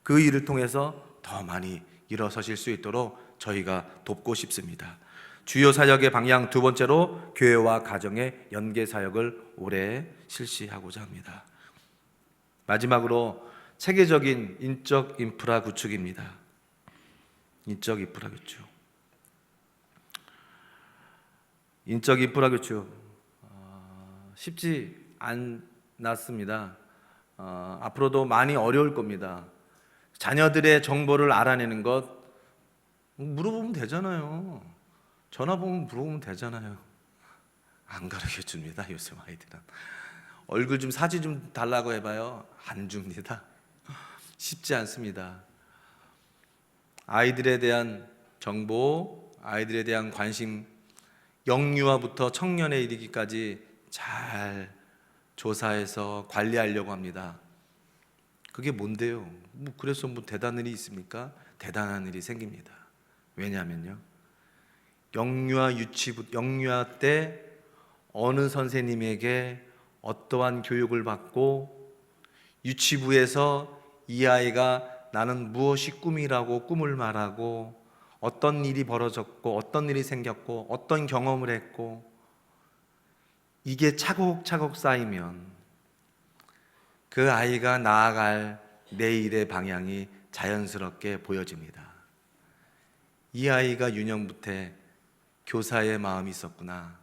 그 일을 통해서 더 많이 일어서실 수 있도록 저희가 돕고 싶습니다. 주요 사역의 방향 두 번째로 교회와 가정의 연계 사역을 올해 실시하고자 합니다. 마지막으로 체계적인 인적 인프라 구축입니다. 인적 인프라 구축. 인적 인프라 구축 쉽지 않았습니다. 앞으로도 많이 어려울 겁니다. 자녀들의 정보를 알아내는 것 물어보면 되잖아요. 전화번호 물어보면 되잖아요. 안 가르쳐 줍니다. 요즘 아이들은. 얼굴 좀 사진 좀 달라고 해봐요. 안 줍니다. 쉽지 않습니다. 아이들에 대한 정보, 아이들에 대한 관심, 영유아부터 청년에 이르기까지 잘 조사해서 관리하려고 합니다. 그게 뭔데요? 그래서 대단한 일이 있습니까? 대단한 일이 생깁니다. 왜냐하면요, 영유아 때 어느 선생님에게 어떠한 교육을 받고 유치부에서 이 아이가 나는 무엇이 꿈이라고 꿈을 말하고 어떤 일이 벌어졌고 어떤 일이 생겼고 어떤 경험을 했고 이게 차곡차곡 쌓이면 그 아이가 나아갈 내일의 방향이 자연스럽게 보여집니다. 이 아이가 유년부 때 교사의 마음이 있었구나.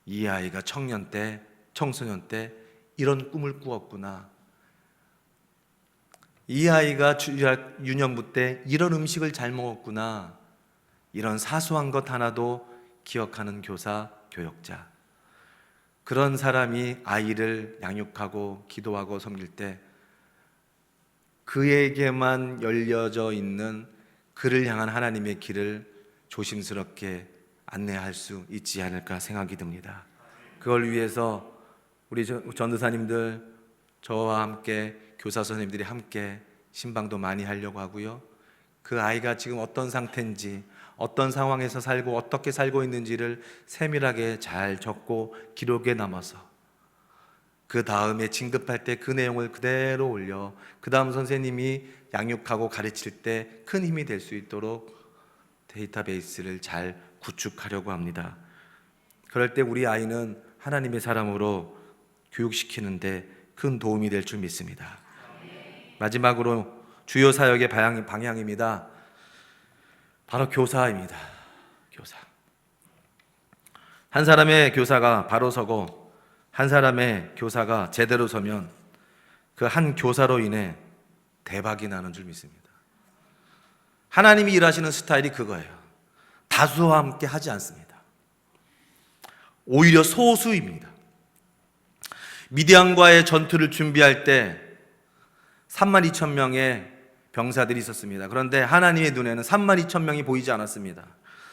이 아이가 청소년 때 이런 꿈을 꾸었구나. 이 아이가 유년부 때 이런 음식을 잘 먹었구나. 이런 사소한 것 하나도 기억하는 교사, 교역자, 그런 사람이 아이를 양육하고 기도하고 섬길 때 그에게만 열려져 있는 그를 향한 하나님의 길을 조심스럽게 안내할 수 있지 않을까 생각이 듭니다. 그걸 위해서 우리 전도사님들, 저와 함께 교사 선생님들이 함께 신방도 많이 하려고 하고요. 그 아이가 지금 어떤 상태인지, 어떤 상황에서 살고 어떻게 살고 있는지를 세밀하게 잘 적고 기록에 남아서 그 다음에 진급할 때 그 내용을 그대로 올려 그 다음 선생님이 양육하고 가르칠 때 큰 힘이 될 수 있도록 데이터베이스를 잘 구축하려고 합니다. 그럴 때 우리 아이는 하나님의 사람으로 교육시키는데 큰 도움이 될 줄 믿습니다. 마지막으로 주요 사역의 방향입니다. 바로 교사입니다. 교사. 한 사람의 교사가 바로 서고 한 사람의 교사가 제대로 서면 그 한 교사로 인해 대박이 나는 줄 믿습니다. 하나님이 일하시는 스타일이 그거예요. 다수와 함께 하지 않습니다. 오히려 소수입니다. 미디안과의 전투를 준비할 때 32,000명의 병사들이 있었습니다. 그런데 하나님의 눈에는 32,000명이 보이지 않았습니다.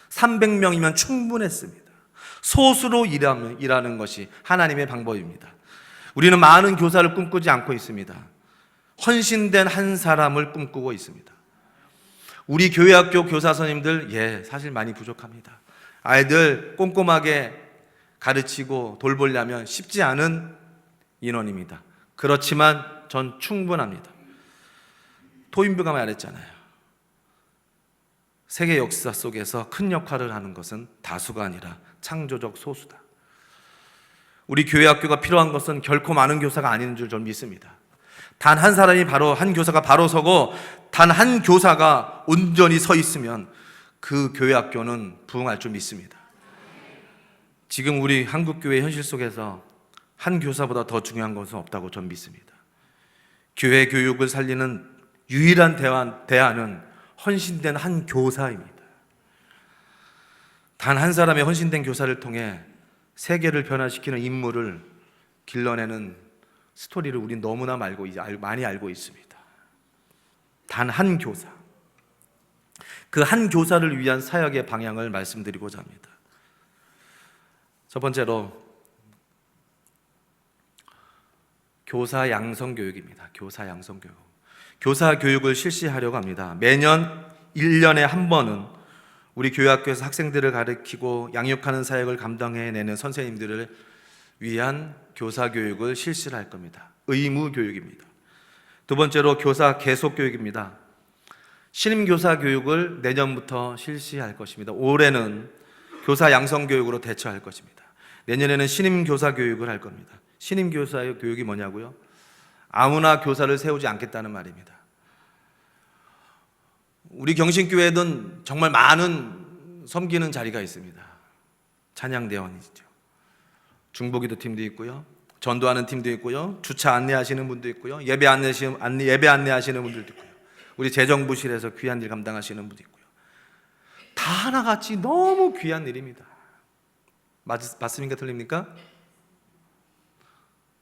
300명이면 충분했습니다. 소수로 일하는 것이 하나님의 방법입니다. 우리는 많은 교사를 꿈꾸지 않고 있습니다. 헌신된 한 사람을 꿈꾸고 있습니다. 우리 교회학교 교사 선생님들, 사실 많이 부족합니다. 아이들 꼼꼼하게 가르치고 돌보려면 쉽지 않은 인원입니다. 그렇지만 전 충분합니다. 토인부가 말했잖아요. 세계 역사 속에서 큰 역할을 하는 것은 다수가 아니라 창조적 소수다. 우리 교회 학교가 필요한 것은 결코 많은 교사가 아닌 줄 저는 믿습니다. 단 한 사람이 한 교사가 바로 서고 단 한 교사가 온전히 서 있으면 그 교회 학교는 부흥할 줄 믿습니다. 지금 우리 한국교회 현실 속에서 한 교사보다 더 중요한 것은 없다고 저는 믿습니다. 교회 교육을 살리는 유일한 대안은 헌신된 한 교사입니다. 단 한 사람의 헌신된 교사를 통해 세계를 변화시키는 인물을 길러내는 스토리를 우린 너무나 많이 알고 있습니다. 단 한 교사, 그 한 교사를 위한 사역의 방향을 말씀드리고자 합니다. 첫 번째로 교사 양성 교육입니다. 교사 양성 교육. 교사 교육을 실시하려고 합니다. 매년 1년에 한 번은 우리 교회학교에서 학생들을 가르치고 양육하는 사역을 감당해내는 선생님들을 위한 교사 교육을 실시를 할 겁니다. 의무 교육입니다. 두 번째로 교사 계속 교육입니다. 신임 교사 교육을 내년부터 실시할 것입니다. 올해는 교사 양성 교육으로 대처할 것입니다. 내년에는 신임 교사 교육을 할 겁니다. 신임 교사의 교육이 뭐냐고요? 아무나 교사를 세우지 않겠다는 말입니다. 우리 경신교회는 정말 많은 섬기는 자리가 있습니다. 찬양대원이죠. 중보기도 팀도 있고요. 전도하는 팀도 있고요. 주차 안내하시는 분도 있고요. 예배 안내하시는 분들도 있고요. 우리 재정부실에서 귀한 일 감당하시는 분도 있고요. 다 하나같이 너무 귀한 일입니다. 맞습니까? 틀립니까?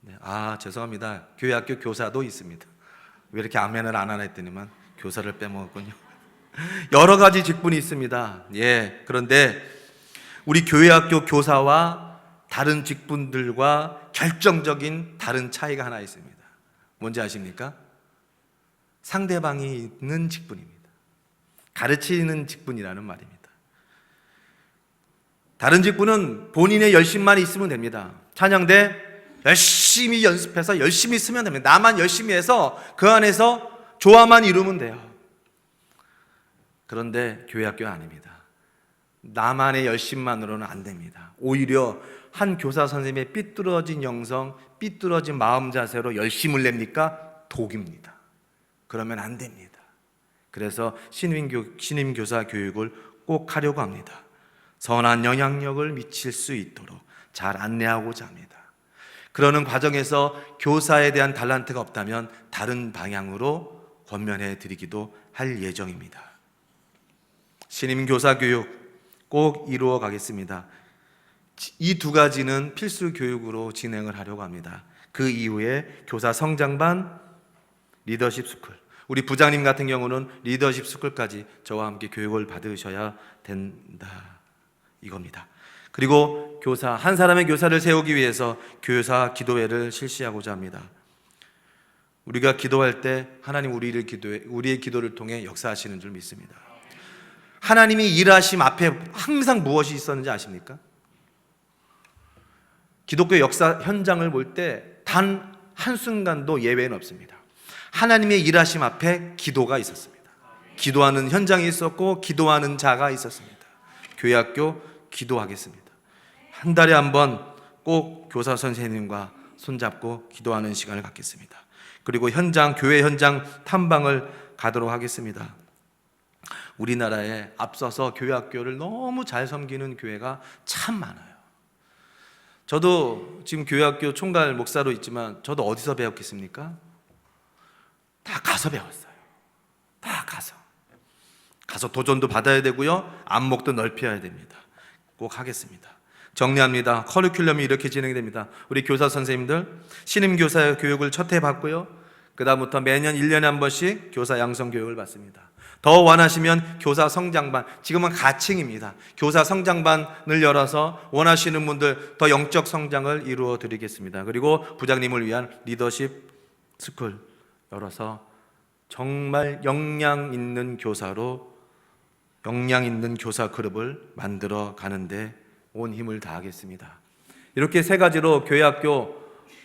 네. 죄송합니다. 교회학교 교사도 있습니다. 왜 이렇게 아멘을 안 하나 했더니만 교사를 빼먹었군요. 여러 가지 직분이 있습니다. 그런데 우리 교회학교 교사와 다른 직분들과 결정적인 다른 차이가 하나 있습니다. 뭔지 아십니까? 상대방이 있는 직분입니다. 가르치는 직분이라는 말입니다. 다른 직분은 본인의 열심만 있으면 됩니다. 찬양대 열심히 연습해서 열심히 쓰면 됩니다. 나만 열심히 해서 그 안에서 조화만 이루면 돼요. 그런데 교회학교는 아닙니다. 나만의 열심만으로는 안 됩니다. 오히려 한 교사 선생님의 삐뚤어진 영성, 삐뚤어진 마음 자세로 열심을 냅니까? 독입니다. 그러면 안 됩니다. 그래서 신임 교사 교육을 꼭 하려고 합니다. 선한 영향력을 미칠 수 있도록 잘 안내하고자 합니다. 그러는 과정에서 교사에 대한 달란트가 없다면 다른 방향으로 권면해 드리기도 할 예정입니다. 신임 교사 교육 꼭 이루어 가겠습니다. 이 두 가지는 필수 교육으로 진행을 하려고 합니다. 그 이후에 교사 성장반, 리더십 스쿨. 우리 부장님 같은 경우는 리더십 스쿨까지 저와 함께 교육을 받으셔야 된다. 이겁니다. 그리고 한 사람의 교사를 세우기 위해서 교사 기도회를 실시하고자 합니다. 우리가 기도할 때 하나님 우리의 기도를 통해 역사하시는 줄 믿습니다. 하나님이 일하심 앞에 항상 무엇이 있었는지 아십니까? 기독교 역사 현장을 볼 때 단 한순간도 예외는 없습니다. 하나님의 일하심 앞에 기도가 있었습니다. 기도하는 현장이 있었고 기도하는 자가 있었습니다. 교회학교 기도하겠습니다. 한 달에 한 번 꼭 교사 선생님과 손잡고 기도하는 시간을 갖겠습니다. 그리고 교회 현장 탐방을 가도록 하겠습니다. 우리나라에 앞서서 교회학교를 너무 잘 섬기는 교회가 참 많아요. 저도 지금 교회학교 총괄 목사로 있지만 저도 어디서 배웠겠습니까? 다 가서 배웠어요. 다 가서 도전도 받아야 되고요, 안목도 넓혀야 됩니다. 꼭 하겠습니다. 정리합니다. 커리큘럼이 이렇게 진행이 됩니다. 우리 교사 선생님들 신임교사 교육을 첫 해 받고요, 그 다음부터 매년 1년에 한 번씩 교사 양성 교육을 받습니다. 더 원하시면 교사 성장반, 지금은 가칭입니다. 교사 성장반을 열어서 원하시는 분들 더 영적 성장을 이루어 드리겠습니다. 그리고 부장님을 위한 리더십 스쿨 열어서 정말 역량 있는 교사로, 역량 있는 교사 그룹을 만들어 가는데 온 힘을 다하겠습니다. 이렇게 세 가지로 교회학교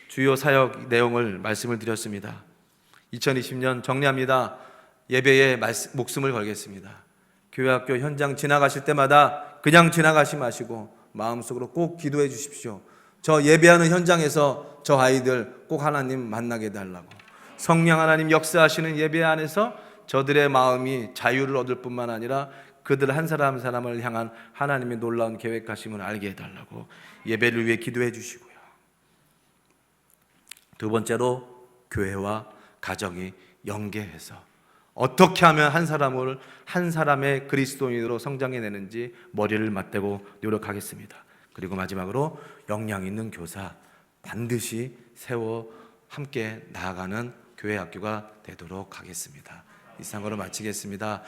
주요 사역 내용을 말씀을 드렸습니다. 2020년 정리합니다. 예배에 목숨을 걸겠습니다. 교회학교 현장 지나가실 때마다 그냥 지나가지 마시고 마음속으로 꼭 기도해 주십시오. 저 예배하는 현장에서 저 아이들 꼭 하나님 만나게 해달라고, 성령 하나님 역사하시는 예배 안에서 저들의 마음이 자유를 얻을 뿐만 아니라 그들 한 사람 한 사람을 향한 하나님의 놀라운 계획하심을 알게 해달라고 예배를 위해 기도해 주시고요. 두 번째로 교회와 가정이 연계해서 어떻게 하면 한 사람의 그리스도인으로 성장해내는지 머리를 맞대고 노력하겠습니다. 그리고 마지막으로 역량 있는 교사 반드시 세워 함께 나아가는 교회 학교가 되도록 하겠습니다. 이상으로 마치겠습니다.